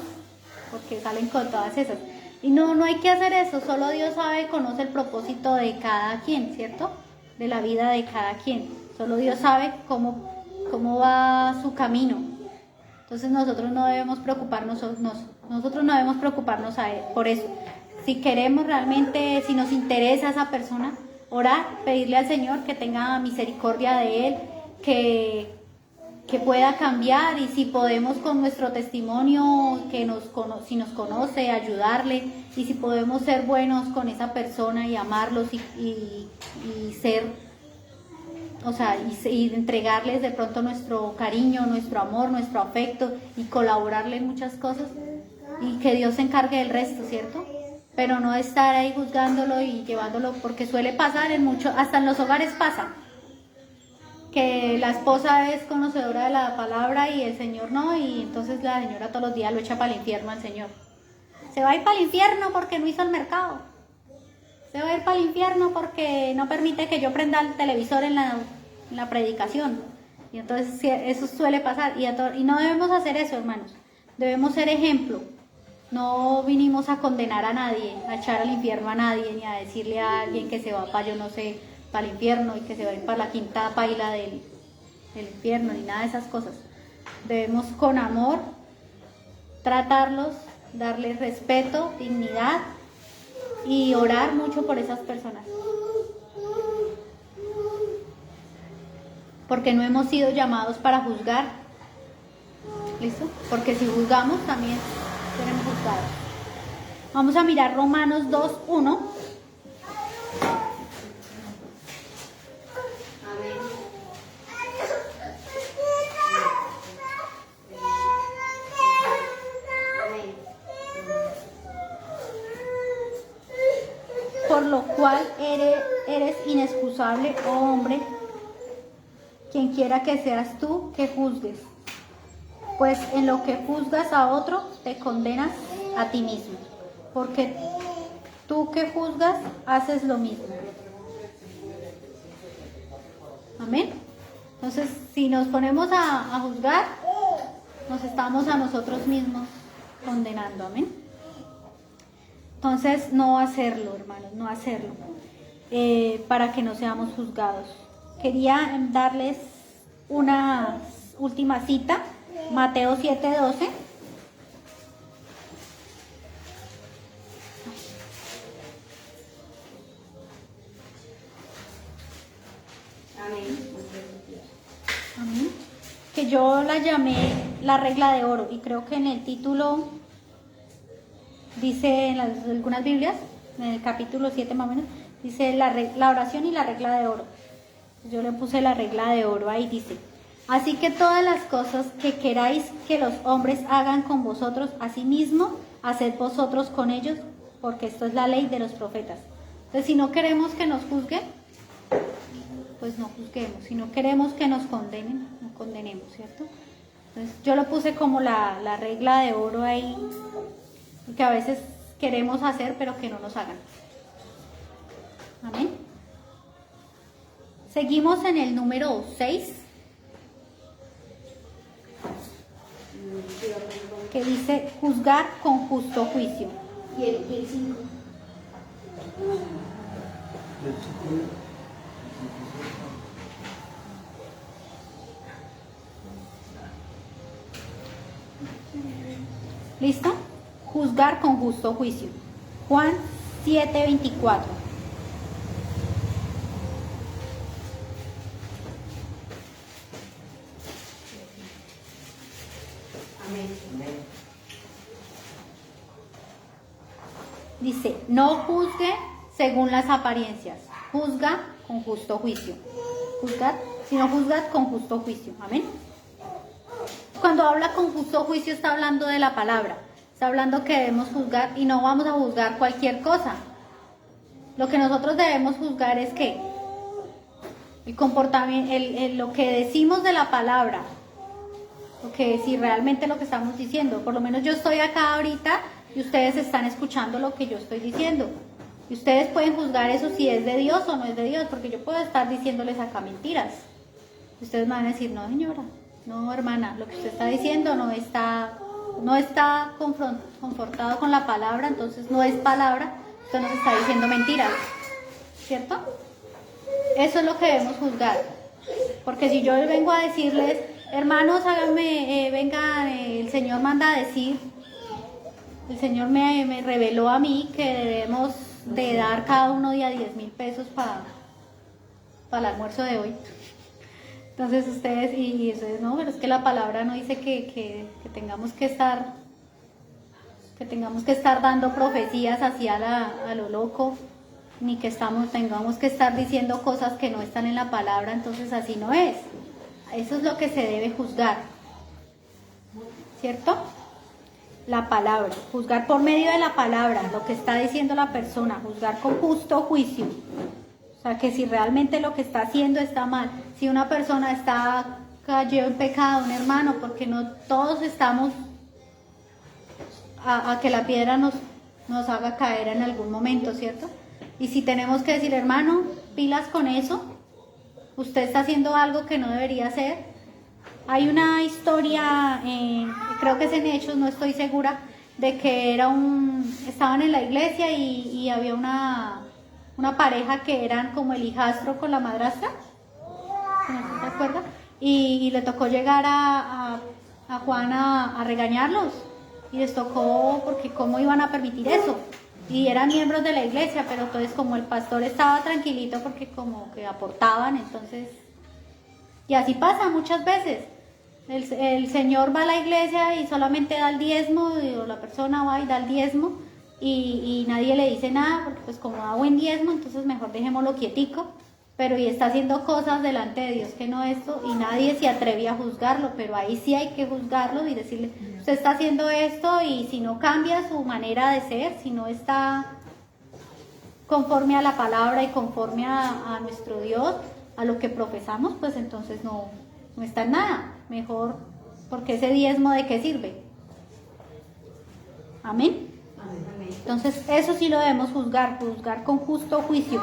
Speaker 1: Porque salen con todas esas. Y no hay que hacer eso, solo Dios sabe, conoce el propósito de cada quien, ¿cierto? De la vida de cada quien. Solo Dios sabe cómo va su camino. Entonces nosotros no debemos preocuparnos, nosotros no debemos preocuparnos por eso. Si queremos realmente, si nos interesa esa persona, orar, pedirle al Señor que tenga misericordia de él, que pueda cambiar, y si podemos con nuestro testimonio, si nos conoce, ayudarle, y si podemos ser buenos con esa persona y amarlos y ser, o sea, y entregarles de pronto nuestro cariño, nuestro amor, nuestro afecto y colaborarle en muchas cosas, y que Dios se encargue del resto, ¿cierto? Pero no estar ahí juzgándolo y llevándolo, porque suele pasar hasta en los hogares pasa. Que la esposa es conocedora de la palabra y el Señor no, y entonces la señora todos los días lo echa para el infierno al Señor. Se va a ir para el infierno porque no hizo el mercado. Se va a ir para el infierno porque no permite que yo prenda el televisor en la predicación. Y entonces eso suele pasar. Y no debemos hacer eso, hermanos. Debemos ser ejemplo. No vinimos a condenar a nadie, a echar al infierno a nadie, ni a decirle a alguien que se va para, yo no sé, para el infierno y que se va a ir para la quinta paila del infierno, ni nada de esas cosas. Debemos con amor tratarlos, darles respeto, dignidad y orar mucho por esas personas. Porque no hemos sido llamados para juzgar. ¿Listo? Porque si juzgamos también seremos juzgados. Vamos a mirar Romanos 2:1. Por lo cual eres inexcusable, oh hombre, quien quiera que seas tú que juzgues, pues en lo que juzgas a otro te condenas a ti mismo, porque tú que juzgas haces lo mismo. Amén. Entonces, si nos ponemos a juzgar, nos estamos a nosotros mismos condenando, amén. Entonces, no hacerlo, hermanos, no hacerlo, para que no seamos juzgados. Quería darles una última cita, Mateo 7:12. Amén. Que yo la llamé la regla de oro y creo que en el título dice en algunas Biblias, en el capítulo 7 más o menos, dice la oración y la regla de oro. Yo le puse la regla de oro ahí, dice: así que todas las cosas que queráis que los hombres hagan con vosotros, asimismo, haced vosotros con ellos, porque esto es la ley de los profetas. Entonces, si no queremos que nos juzguen, pues no juzguemos. Si no queremos que nos condenen, no condenemos, ¿cierto? Entonces, yo lo puse como la regla de oro ahí, que a veces queremos hacer, pero que no nos hagan. Amén. Seguimos en el número 6, que dice juzgar con justo juicio.
Speaker 3: Y el 5.
Speaker 1: ¿Listo? Juzgar con justo juicio. Juan 7:24. Dice: no juzgue según las apariencias, juzga con justo juicio. Juzgad, sino juzgad con justo juicio. Amén. Cuando habla con justo juicio está hablando de la palabra, está hablando que debemos juzgar y no vamos a juzgar cualquier cosa. Lo que nosotros debemos juzgar es que el comportamiento, lo que decimos de la palabra, porque si realmente lo que estamos diciendo, por lo menos yo estoy acá ahorita y ustedes están escuchando lo que yo estoy diciendo. Y ustedes pueden juzgar eso si es de Dios o no es de Dios, porque yo puedo estar diciéndoles acá mentiras. Y ustedes me van a decir: no, señora, no, hermana, lo que usted está diciendo no está confortado con la palabra, entonces no es palabra, usted nos está diciendo mentiras, ¿cierto? Eso es lo que debemos juzgar. Porque si yo vengo a decirles: hermanos, háganme, vengan, el Señor manda a decir, el Señor me reveló a mí que debemos de dar cada uno día 10,000 pesos para el almuerzo de hoy. Entonces ustedes, y ustedes, no, pero es que la palabra no dice que tengamos que estar dando profecías hacia a lo loco, ni que tengamos que estar diciendo cosas que no están en la palabra. Entonces así no es. Eso es lo que se debe juzgar, ¿cierto? La palabra, juzgar por medio de la palabra, lo que está diciendo la persona, juzgar con justo juicio. O sea, que si realmente lo que está haciendo está mal, si una persona cayó en pecado, un hermano, porque no todos estamos a que la piedra nos haga caer en algún momento, ¿cierto? Y si tenemos que decir: hermano, pilas con eso, usted está haciendo algo que no debería hacer. Hay una historia, creo que es en Hechos, no estoy segura, de que estaban en la iglesia y había una pareja que eran como el hijastro con la madrastra, ¿no se acuerda? Y le tocó llegar a Juan a regañarlos, y les tocó, porque cómo iban a permitir eso, y eran miembros de la iglesia, pero entonces como el pastor estaba tranquilito porque como que aportaban, entonces, y así pasa muchas veces. El Señor va a la iglesia y solamente da el diezmo, o la persona va y da el diezmo, y nadie le dice nada, porque pues como da buen diezmo, entonces mejor dejémoslo quietico, pero y está haciendo cosas delante de Dios que no esto, y nadie se atreve a juzgarlo, pero ahí sí hay que juzgarlo y decirle: usted está haciendo esto, y si no cambia su manera de ser, si no está conforme a la palabra y conforme a nuestro Dios, a lo que profesamos, pues entonces no está en nada. Mejor, porque ese diezmo, ¿de qué sirve? Amén. Entonces eso sí lo debemos juzgar con justo juicio.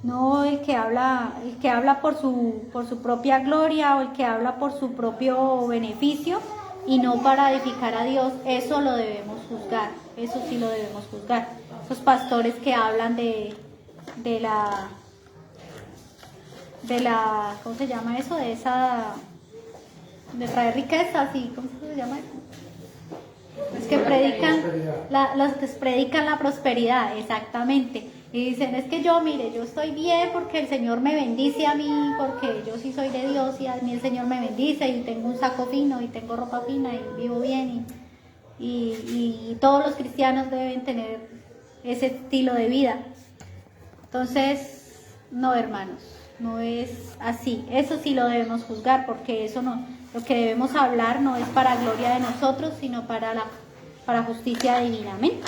Speaker 1: no el que habla por su propia gloria o el que habla por su propio beneficio y no para edificar a Dios. Eso lo debemos juzgar, eso sí lo debemos juzgar. Esos pastores que hablan de la, ¿cómo se llama eso? De traer riquezas y, ¿cómo se llama eso? Los que predican la prosperidad, exactamente. Y dicen, es que yo estoy bien porque el Señor me bendice a mí, porque yo sí soy de Dios y a mí el Señor me bendice y tengo un saco fino y tengo ropa fina y vivo bien y todos los cristianos deben tener ese estilo de vida. Entonces, no, hermanos, no es así. Eso sí lo debemos juzgar porque eso no, lo que debemos hablar no es para gloria de nosotros, sino para justicia divina. Amén.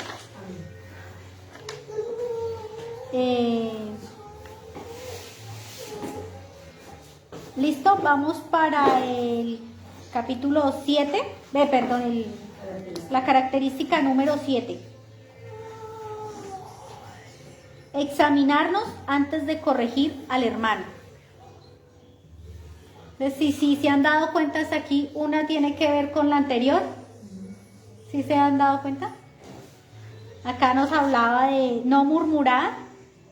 Speaker 1: Listo, vamos para el capítulo 7, la característica número 7. Examinarnos antes de corregir al hermano. Entonces, si se han dado cuenta hasta aquí, una tiene que ver con la anterior. ¿Sí se han dado cuenta? Acá nos hablaba de no murmurar,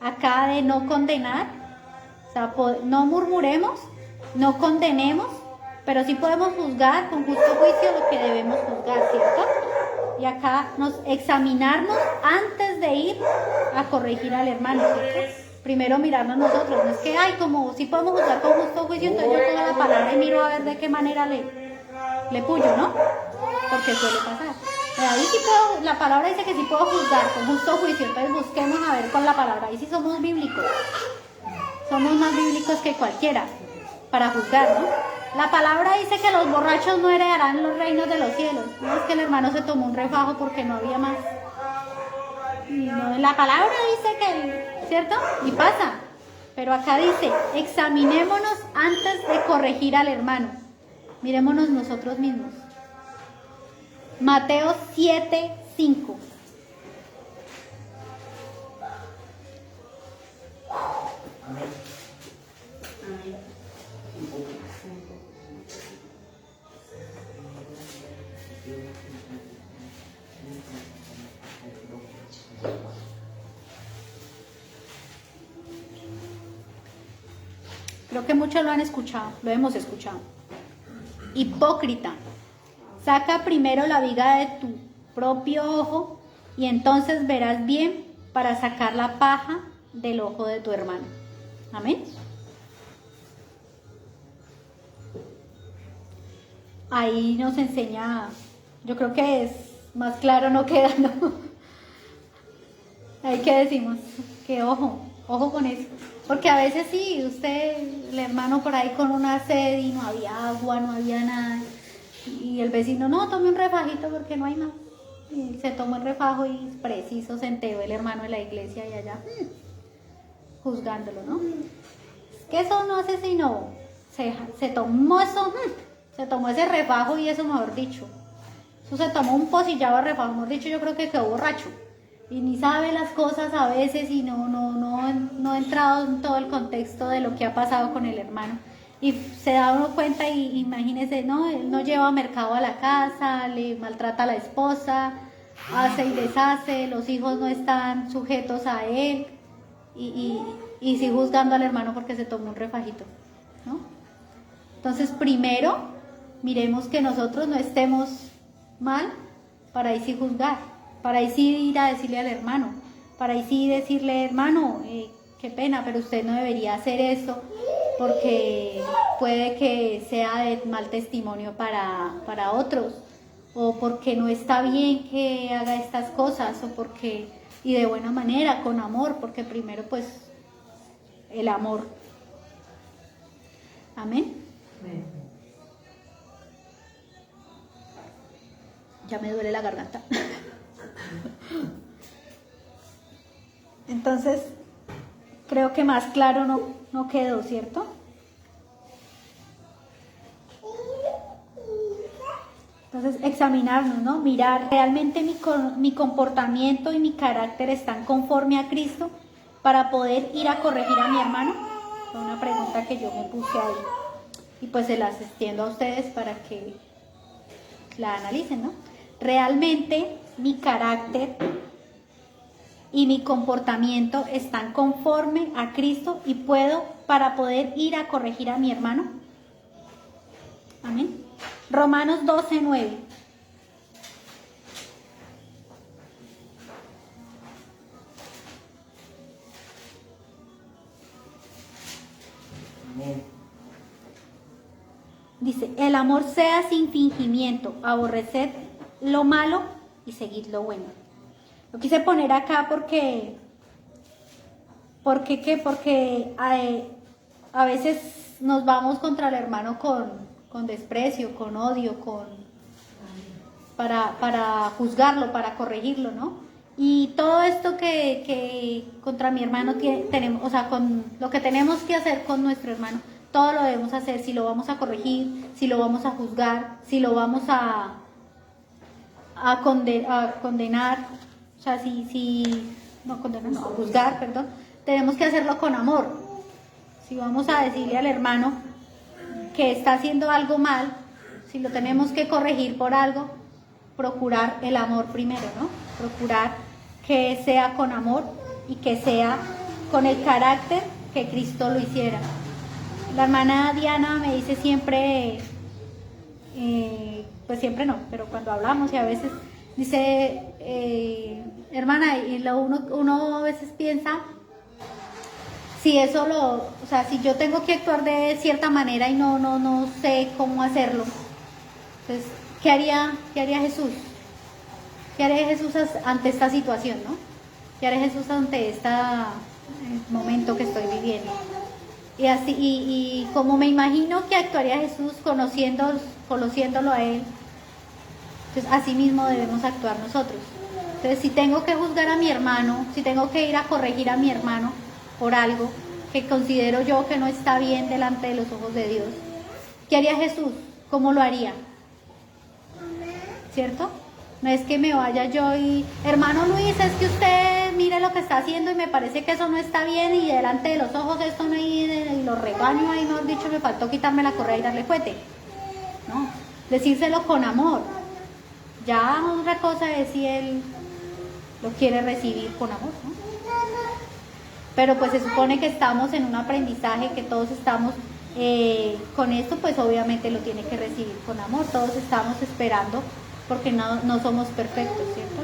Speaker 1: acá de no condenar. O sea, no murmuremos, no condenemos, pero sí podemos juzgar con justo juicio lo que debemos juzgar, ¿cierto? Y acá examinarnos antes de ir a corregir al hermano, ¿cierto? Primero mirarnos nosotros, no es que, como si podemos juzgar con justo juicio, entonces yo pongo la palabra y miro a ver de qué manera le puyo, ¿no? Porque suele pasar. Ahí sí puedo, la palabra dice que sí puedo juzgar con justo juicio, entonces busquemos a ver con la palabra, ahí sí somos bíblicos, somos más bíblicos que cualquiera para juzgar, ¿no? La palabra dice que los borrachos no heredarán los reinos de los cielos. No es que el hermano se tomó un refajo porque no había más. No, la palabra dice que, ¿cierto? Y pasa. Pero acá dice, examinémonos antes de corregir al hermano. Mirémonos nosotros mismos. Mateo 7:5. Creo que muchos lo han escuchado, lo hemos escuchado. Hipócrita, saca primero la viga de tu propio ojo y entonces verás bien para sacar la paja del ojo de tu hermano. Amén. Ahí nos enseña, yo creo que es más claro, no queda, ¿no? Ahí que decimos, que ojo con eso. Porque a veces sí, el hermano por ahí con una sed y no había agua, no había nada. Y el vecino, no, tome un refajito porque no hay más. Y se tomó el refajo y preciso se enteró el hermano de la iglesia y allá, juzgándolo, ¿no? Es que eso no hace sino, se tomó eso, se tomó ese refajo y eso, mejor dicho. Eso se tomó un pocillado de refajo, mejor dicho, yo creo que quedó borracho. Y ni sabe las cosas a veces y no ha entrado en todo el contexto de lo que ha pasado con el hermano. Y se da uno cuenta y imagínese, no, él no lleva mercado a la casa, le maltrata a la esposa, hace y deshace, los hijos no están sujetos a él y sigue juzgando al hermano porque se tomó un refajito, ¿no? Entonces primero miremos que nosotros no estemos mal para ahí sí juzgar. Para ahí sí ir a decirle al hermano, para ahí sí decirle, hermano, qué pena, pero usted no debería hacer eso porque puede que sea de mal testimonio para otros, o porque no está bien que haga estas cosas, o porque, y de buena manera, con amor, porque primero pues el amor. Amén. Amén. Ya me duele la garganta. Entonces, creo que más claro no quedó, ¿cierto? Entonces, examinarnos, ¿no? Mirar, ¿realmente mi comportamiento y mi carácter están conforme a Cristo? para poder ir a corregir a mi hermano? Fue una pregunta que yo me puse ahí. Y pues se las extiendo a ustedes para que la analicen, ¿no? Realmente mi carácter y mi comportamiento están conforme a Cristo y puedo para poder ir a corregir a mi hermano. Amén. Romanos 12:9.
Speaker 2: Amén.
Speaker 1: Dice, el amor sea sin fingimiento, aborreced lo malo y seguid lo bueno. Lo quise poner acá porque a veces nos vamos contra el hermano con desprecio, con odio, para juzgarlo, para corregirlo, ¿no? Y todo esto que contra mi hermano tenemos, o sea, con lo que tenemos que hacer con nuestro hermano, todo lo debemos hacer, si lo vamos a corregir, si lo vamos a juzgar, si lo vamos a condenar, o sea, no condenar, no, a juzgar, perdón, tenemos que hacerlo con amor. Si vamos a decirle al hermano que está haciendo algo mal, si lo tenemos que corregir por algo, procurar el amor primero, ¿no? Procurar que sea con amor y que sea con el carácter que Cristo lo hiciera. La hermana Diana me dice siempre, pues siempre no, pero cuando hablamos y a veces dice, hermana, y uno a veces piensa, si eso o sea, si yo tengo que actuar de cierta manera y no sé cómo hacerlo, entonces, ¿qué haría Jesús? ¿Qué haría Jesús ante esta situación, no? ¿Qué haría Jesús ante este momento que estoy viviendo? Y así, y como me imagino que actuaría Jesús conociéndolo a Él, entonces así mismo debemos actuar nosotros. Entonces, si tengo que juzgar a mi hermano, si tengo que ir a corregir a mi hermano por algo que considero yo que no está bien delante de los ojos de Dios, ¿qué haría Jesús? ¿Cómo lo haría? ¿Cierto? No es que me vaya yo y, hermano Luis, es que usted mire lo que está haciendo y me parece que eso no está bien y delante de los ojos esto no y lo regaño ahí, mejor dicho, me faltó quitarme la correa y darle fuete. No, decírselo con amor. Ya otra cosa es si él lo quiere recibir con amor, ¿no? Pero pues se supone que estamos en un aprendizaje, que todos estamos con esto, pues obviamente lo tiene que recibir con amor. Todos estamos esperando, porque no somos perfectos, ¿cierto?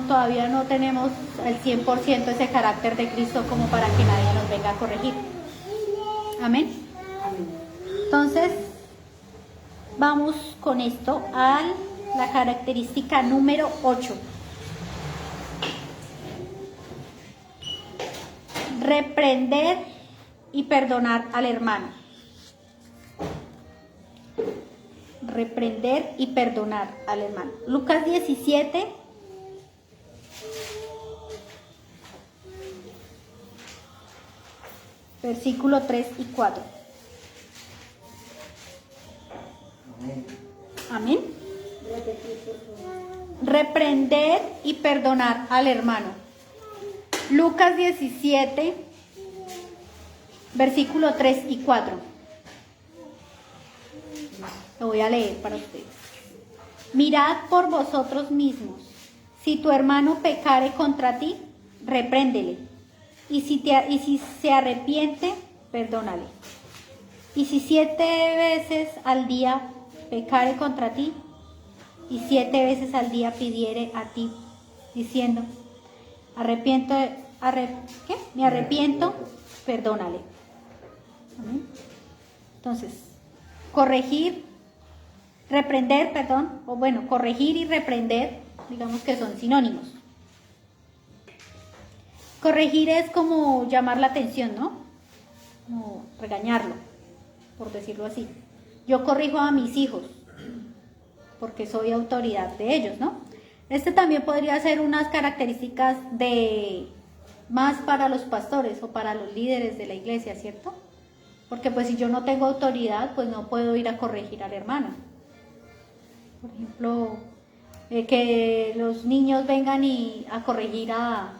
Speaker 1: Todavía no tenemos el 100% ese carácter de Cristo como para que nadie nos venga a corregir. Amén. Entonces, vamos con esto a la característica número 8. Reprender y perdonar al hermano. Reprender y perdonar al hermano. Lucas 17, versículo 3 y 4.
Speaker 2: Amén.
Speaker 1: Amén. Reprender y perdonar al hermano. Lucas 17, versículo 3 y 4. Lo voy a leer para ustedes. Mirad por vosotros mismos. Si tu hermano pecare contra ti, repréndele. Y si se arrepiente, perdónale. Y si 7 veces al día pecare contra ti, y 7 veces al día pidiere a ti, diciendo, me arrepiento, perdónale. ¿Amén? Entonces, corregir y reprender, digamos que son sinónimos. Corregir es como llamar la atención, ¿no? Como regañarlo, por decirlo así. Yo corrijo a mis hijos, porque soy autoridad de ellos, ¿no? Este también podría ser unas características más para los pastores o para los líderes de la iglesia, ¿cierto? Porque pues si yo no tengo autoridad, pues no puedo ir a corregir al hermano. Por ejemplo, que los niños vengan a corregir a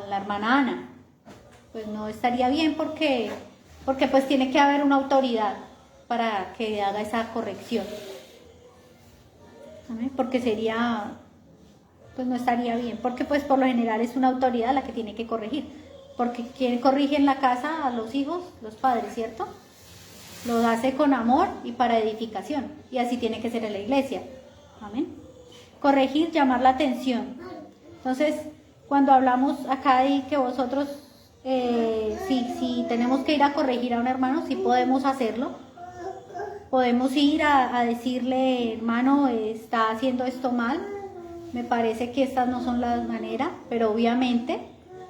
Speaker 1: la hermana Ana. Pues no estaría bien porque pues tiene que haber una autoridad para que haga esa corrección. ¿Amén? Porque sería, pues no estaría bien, porque pues por lo general es una autoridad la que tiene que corregir. Porque ¿quién corrige en la casa a los hijos? Los padres, ¿cierto? Lo hace con amor y para edificación. Y así tiene que ser en la iglesia. Amén. Corregir, llamar la atención. Entonces, cuando hablamos acá y que vosotros, si tenemos que ir a corregir a un hermano, sí podemos hacerlo. Podemos ir a decirle, hermano, está haciendo esto mal. Me parece que estas no son las maneras, pero obviamente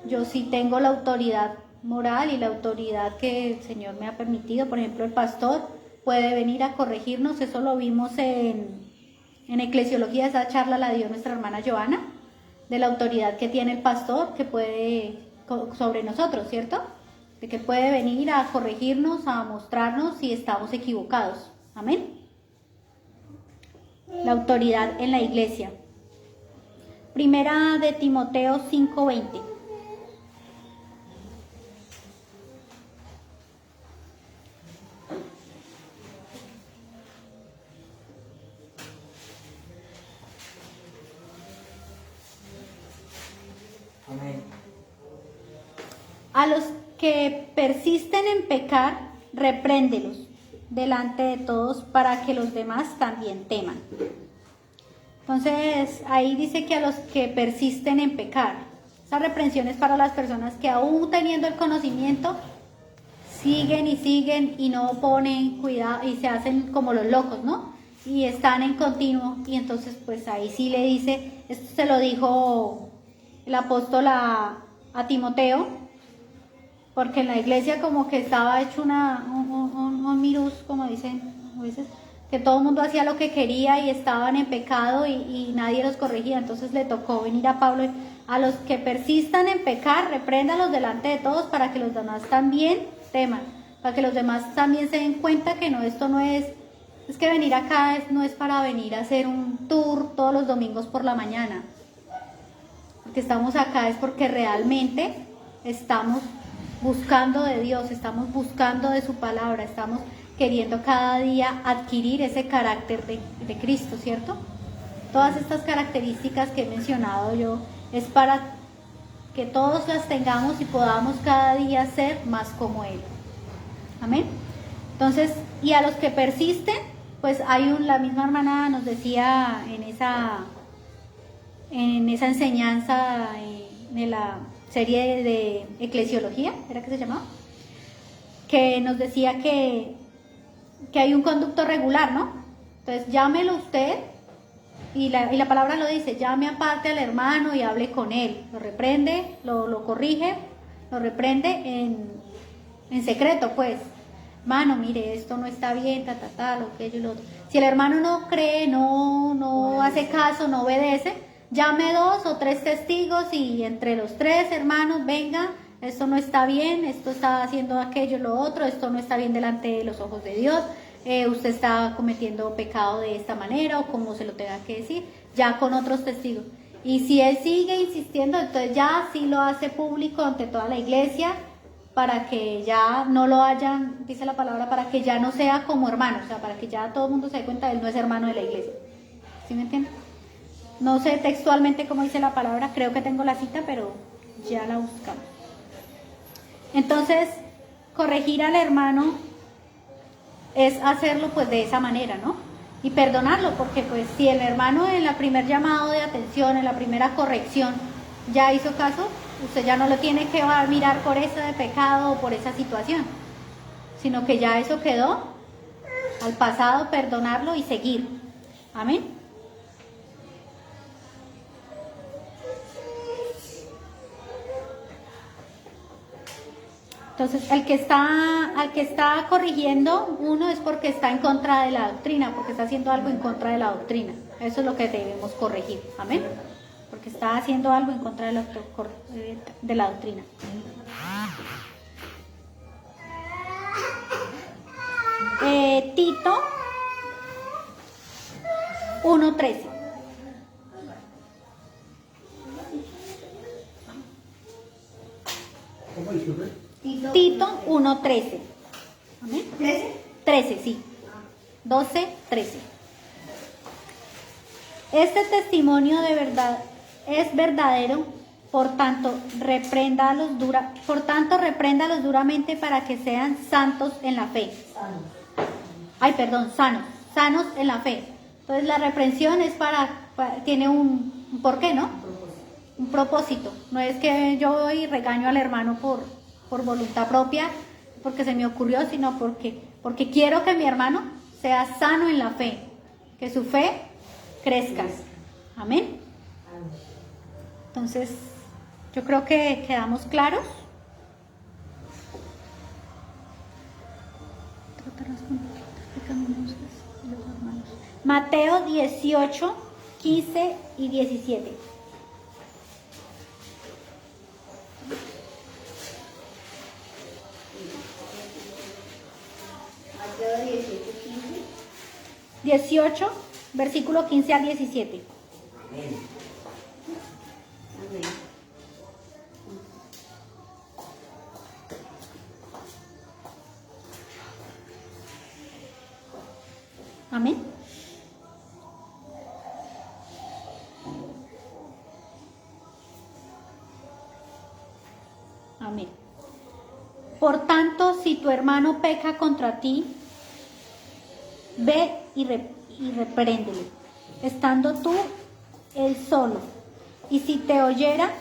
Speaker 1: yo sí tengo la autoridad moral y la autoridad que el Señor me ha permitido. Por ejemplo, el pastor puede venir a corregirnos. Eso lo vimos en Eclesiología. Esa charla la dio nuestra hermana Joana, de la autoridad que tiene el pastor que puede sobre nosotros, ¿cierto? De que puede venir a corregirnos, a mostrarnos si estamos equivocados. Amén. La autoridad en la iglesia. Primera de Timoteo 5:20.
Speaker 2: Amén.
Speaker 1: A los que persisten en pecar, repréndelos delante de todos para que los demás también teman. Entonces, ahí dice que a los que persisten en pecar. Esa reprensión es para las personas que aún teniendo el conocimiento, siguen y no ponen cuidado y se hacen como los locos, ¿no? Y están en continuo. Y entonces, pues ahí sí le dice, esto se lo dijo el apóstol a Timoteo, porque en la iglesia como que estaba hecho un mirus, como dicen a veces, que todo el mundo hacía lo que quería y estaban en pecado y nadie los corregía. Entonces le tocó venir a Pablo, a los que persistan en pecar, repréndalos delante de todos para que los demás también teman, para que los demás también se den cuenta que no, esto no es que venir acá no es para venir a hacer un tour todos los domingos por la mañana. Porque estamos acá es porque realmente estamos buscando de Dios, estamos buscando de su palabra, estamos queriendo cada día adquirir ese carácter de Cristo, ¿cierto? Todas estas características que he mencionado yo es para que todos las tengamos y podamos cada día ser más como Él. Amén. Entonces, y a los que persisten, pues la misma hermana nos decía en esa enseñanza en la serie de Eclesiología, ¿era que se llamaba? Que nos decía que hay un conducto regular, ¿no? Entonces llámelo usted, y la palabra lo dice, llame aparte al hermano y hable con él, lo reprende, lo corrige, lo reprende en secreto, pues, hermano, mire, esto no está bien, lo que yo lo otro. Si el hermano no cree, no hace caso, no obedece, llame 2 o 3 testigos y entre los 3 hermanos, venga, esto no está bien, esto está haciendo aquello, lo otro, esto no está bien delante de los ojos de Dios, usted está cometiendo pecado de esta manera o como se lo tenga que decir, ya con otros testigos. Y si él sigue insistiendo, entonces ya sí lo hace público ante toda la iglesia para que ya no lo hayan, dice la palabra, para que ya no sea como hermano, o sea, para que ya todo el mundo se dé cuenta, él no es hermano de la iglesia. ¿Sí me entienden? No sé textualmente cómo dice la palabra, creo que tengo la cita, pero ya la buscamos. Entonces, corregir al hermano es hacerlo pues de esa manera, ¿no? Y perdonarlo, porque pues si el hermano en la primer llamado de atención, en la primera corrección, ya hizo caso, usted ya no lo tiene que mirar por eso de pecado o por esa situación, sino que ya eso quedó al pasado, perdonarlo y seguir. Amén. Entonces, al que está corrigiendo uno es porque está en contra de la doctrina, porque está haciendo algo en contra de la doctrina. Eso es lo que debemos corregir. Amén. Porque está haciendo algo en contra de la doctrina. Tito 1:13. Tito 1:13. Amén.
Speaker 3: ¿13?
Speaker 1: 13, sí. 12, 13. Este testimonio de verdad es verdadero, por tanto, repréndalos duramente para que sean santos en la fe. Sanos en la fe. Entonces la reprensión es tiene un porqué, ¿no? Un propósito. No es que yo voy y regaño al hermano por voluntad propia, porque se me ocurrió, sino porque quiero que mi hermano sea sano en la fe, que su fe crezca. Amén. Entonces, yo creo que quedamos claros. Mateo 18, 15 y 17.
Speaker 3: Mateo 18, 15.
Speaker 1: 18, versículo 15 al 17.
Speaker 2: Amén.
Speaker 3: Amén.
Speaker 1: Amén. Amén. Por tanto, si tu hermano peca contra ti, ve y repréndele, estando tú él solo. Y si te oyera,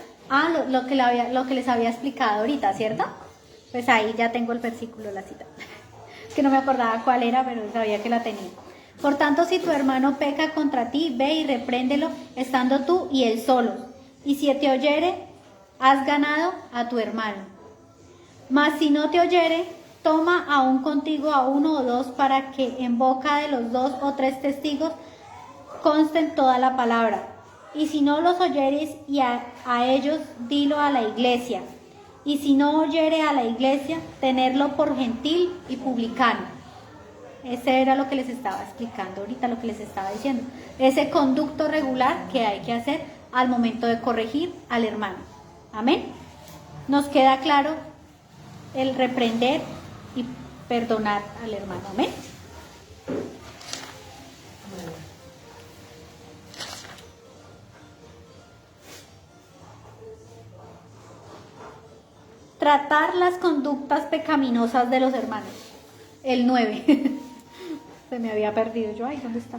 Speaker 1: lo que les había explicado ahorita, ¿cierto? Pues ahí ya tengo el versículo, la cita. Que no me acordaba cuál era, pero sabía que la tenía. Por tanto, si tu hermano peca contra ti, ve y repréndelo, estando tú y él solo. Y si te oyere, has ganado a tu hermano. Mas si no te oyere, toma aún contigo a uno o dos, para que en boca de los 2 o 3 testigos consten toda la palabra. Y si no los oyeres y a ellos, dilo a la iglesia. Y si no oyere a la iglesia, tenerlo por gentil y publicano. Ese era lo que les estaba explicando ahorita, lo que les estaba diciendo. Ese conducto regular que hay que hacer al momento de corregir al hermano. Amén. Nos queda claro el reprender y perdonar al hermano. Amén. Tratar las conductas pecaminosas de los hermanos. El 9. Se me había perdido yo. Ay, ¿dónde está?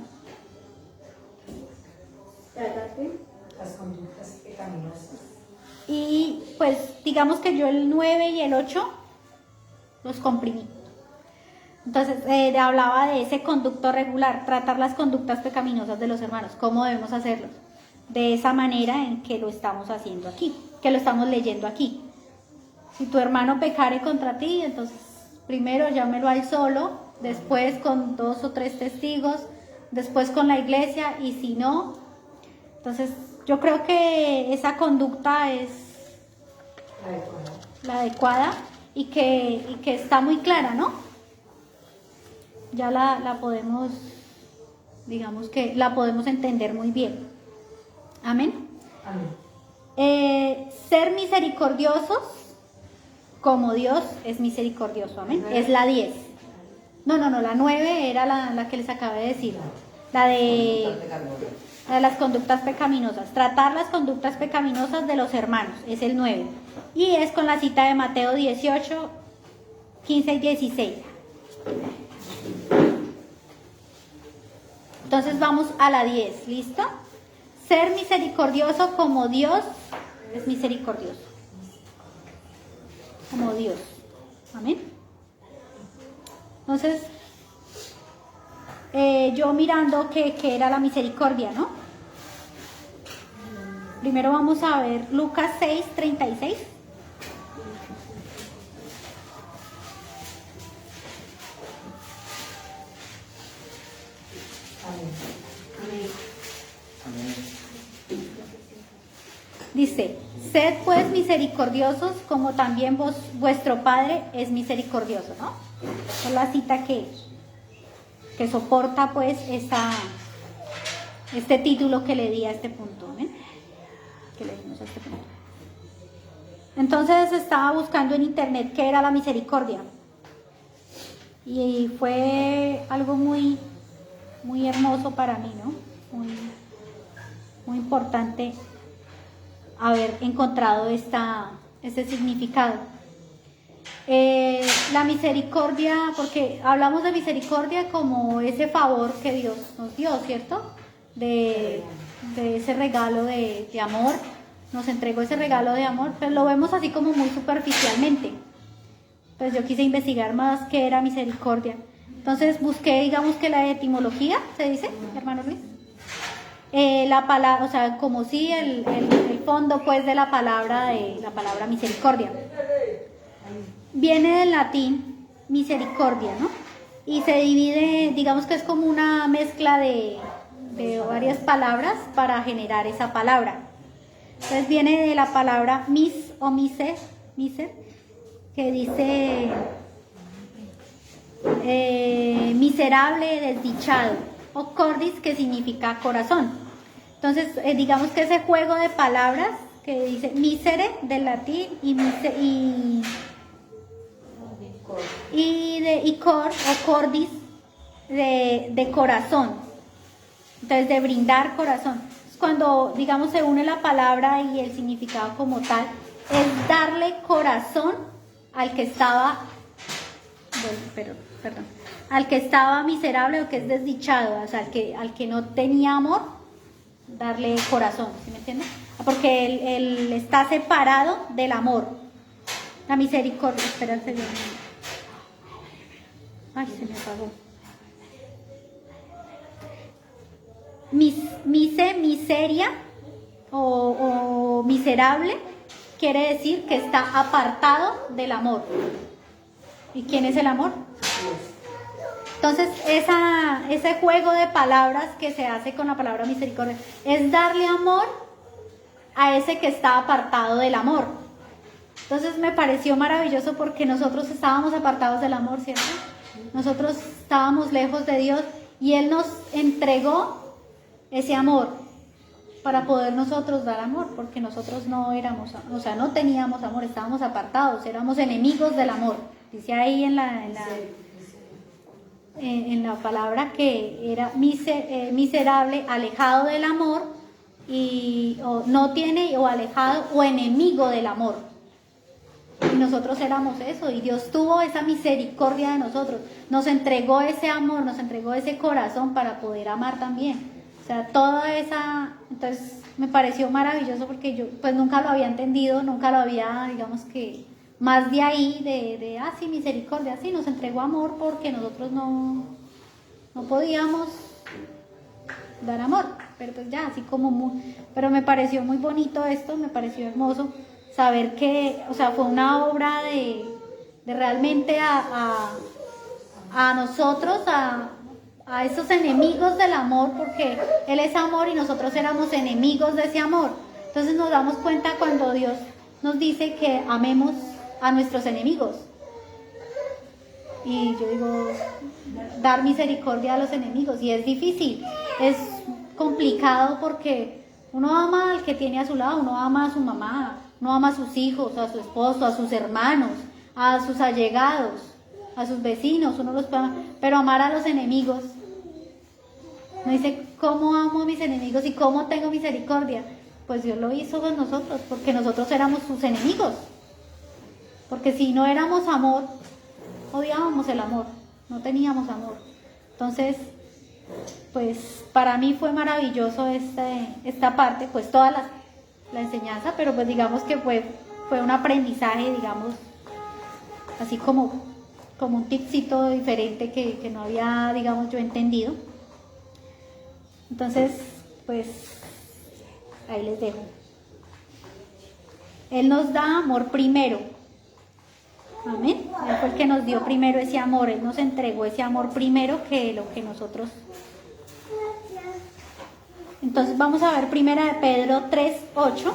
Speaker 4: Las conductas pecaminosas.
Speaker 1: Y pues digamos que yo el 9 y el 8 los comprimí. Entonces hablaba de ese conducto regular, tratar las conductas pecaminosas de los hermanos. ¿Cómo debemos hacerlo? De esa manera en que lo estamos haciendo aquí, que lo estamos leyendo aquí. Si tu hermano pecare contra ti, entonces primero llámelo a él solo, después con 2 o 3 testigos, después con la iglesia, y si no, entonces yo creo que esa conducta es la adecuada y que está muy clara, ¿no? Ya la podemos, digamos que la podemos entender muy bien. Amén.
Speaker 4: Amén.
Speaker 1: Ser misericordiosos como Dios es misericordioso. Amén. Es la 10. No, la 9 era la que les acabé de decir. La de las conductas pecaminosas. Tratar las conductas pecaminosas de los hermanos. Es el 9. Y es con la cita de Mateo 18, 15 y 16. Entonces vamos a la 10. ¿Listo? Ser misericordioso como Dios es misericordioso. Como Dios. Amén. Entonces, yo mirando que era la misericordia, ¿no? Primero vamos a ver Lucas 6, 36. Dice, sed pues misericordiosos como también vuestro Padre es misericordioso, ¿no? Es la cita que soporta pues este título que le di a este punto, ¿ven? Que le dimos a este punto. Entonces estaba buscando en internet qué era la misericordia. Y fue algo muy, muy hermoso para mí, ¿no? Muy, muy importante haber encontrado este significado. La misericordia, porque hablamos de misericordia como ese favor que Dios nos dio, ¿cierto? De ese regalo de amor, nos entregó ese regalo de amor, pero lo vemos así como muy superficialmente. Pues yo quise investigar más qué era misericordia. Entonces busqué, digamos que la etimología, ¿se dice, hermano Luis? La palabra, o sea, como si el fondo pues de la palabra misericordia. Viene del latín misericordia, ¿no? Y se divide, digamos que es como una mezcla de varias palabras para generar esa palabra. Entonces viene de la palabra mis o miser, que dice miserable, desdichado, o cordis, que significa corazón. Entonces digamos que ese juego de palabras que dice misere del latín y cor o cordis de corazón, entonces de brindar corazón. Cuando digamos se une la palabra y el significado como tal, es darle corazón al que estaba, al que estaba miserable o que es desdichado, o sea, al que no tenía amor, darle corazón, ¿sí me entiendes? Porque él está separado del amor. La misericordia, espérate bien. Ay, se me apagó. Miseria o miserable quiere decir que está apartado del amor. ¿Y quién es el amor? Entonces ese juego de palabras que se hace con la palabra misericordia es darle amor a ese que está apartado del amor. Entonces me pareció maravilloso porque nosotros estábamos apartados del amor, ¿cierto? Nosotros estábamos lejos de Dios y Él nos entregó ese amor para poder nosotros dar amor, porque nosotros no éramos, o sea, no teníamos amor, estábamos apartados, éramos enemigos del amor. Dice ahí en la palabra que era miserable, alejado del amor, o no tiene, o alejado, o enemigo del amor. Y nosotros éramos eso, y Dios tuvo esa misericordia de nosotros, nos entregó ese amor, nos entregó ese corazón para poder amar también. O sea, toda esa, entonces me pareció maravilloso porque yo pues nunca lo había entendido, nunca lo había, digamos que, más de ahí, sí, misericordia, sí, nos entregó amor porque nosotros no podíamos dar amor, pero pues ya, así como pero me pareció muy bonito esto, me pareció hermoso saber que, o sea, fue una obra de realmente a nosotros, a esos enemigos del amor, porque Él es amor y nosotros éramos enemigos de ese amor. Entonces nos damos cuenta cuando Dios nos dice que amemos a nuestros enemigos. Y yo digo, dar misericordia a los enemigos, y es difícil, es complicado porque uno ama al que tiene a su lado, uno ama a su mamá, uno ama a sus hijos, a su esposo, a sus hermanos, a sus allegados, a sus vecinos, uno los puede amar, pero amar a los enemigos, no dice, ¿cómo amo a mis enemigos y cómo tengo misericordia? Pues Dios lo hizo con nosotros, porque nosotros éramos sus enemigos. Porque si no éramos amor, odiábamos el amor, no teníamos amor. Entonces, pues para mí fue maravilloso esta parte, pues toda la enseñanza, pero pues digamos que fue un aprendizaje, digamos, así como un tipcito diferente que no había, digamos, yo entendido. Entonces, pues ahí les dejo. Él nos da amor primero. Amén. Él fue el que nos dio primero ese amor. Él nos entregó ese amor primero que lo que nosotros. Entonces vamos a ver primera de Pedro 3:8.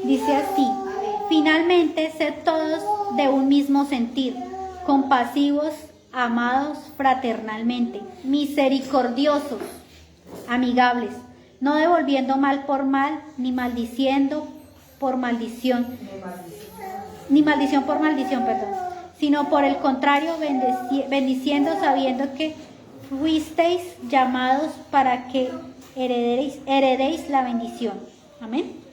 Speaker 1: Dice así: finalmente, sed todos de un mismo sentir, compasivos, amados fraternalmente, misericordiosos, amigables, no devolviendo mal por mal, ni maldiciendo por maldición, ni maldición por maldición, perdón, sino por el contrario, bendiciendo, sabiendo que fuisteis llamados para que heredéis la bendición. Amén.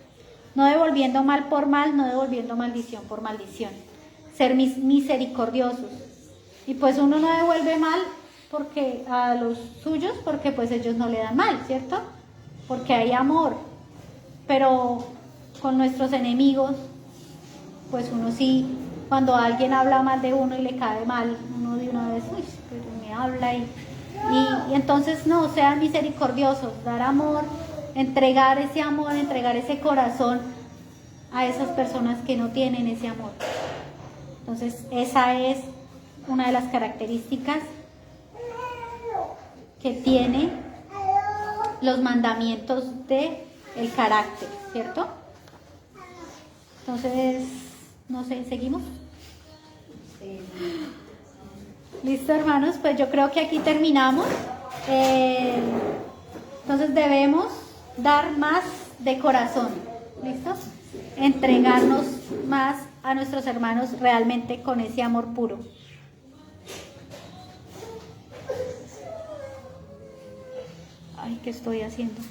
Speaker 1: No devolviendo mal por mal, no devolviendo maldición por maldición. Ser misericordiosos. Y pues uno no devuelve mal porque a los suyos, porque pues ellos no le dan mal, ¿cierto? Porque hay amor. Pero con nuestros enemigos, pues uno sí, cuando alguien habla mal de uno y le cae mal, uno de una vez, uy, pero me habla y entonces no, sean misericordiosos, dar amor, entregar ese amor, entregar ese corazón a esas personas que no tienen ese amor. Entonces esa es una de las características que tiene los mandamientos de el carácter, ¿cierto? Entonces, no sé, ¿seguimos?
Speaker 3: Sí.
Speaker 1: Listo, hermanos, pues yo creo que aquí terminamos. Entonces debemos dar más de corazón, ¿listos? Entregarnos más a nuestros hermanos realmente con ese amor puro. Ay, ¿qué estoy haciendo?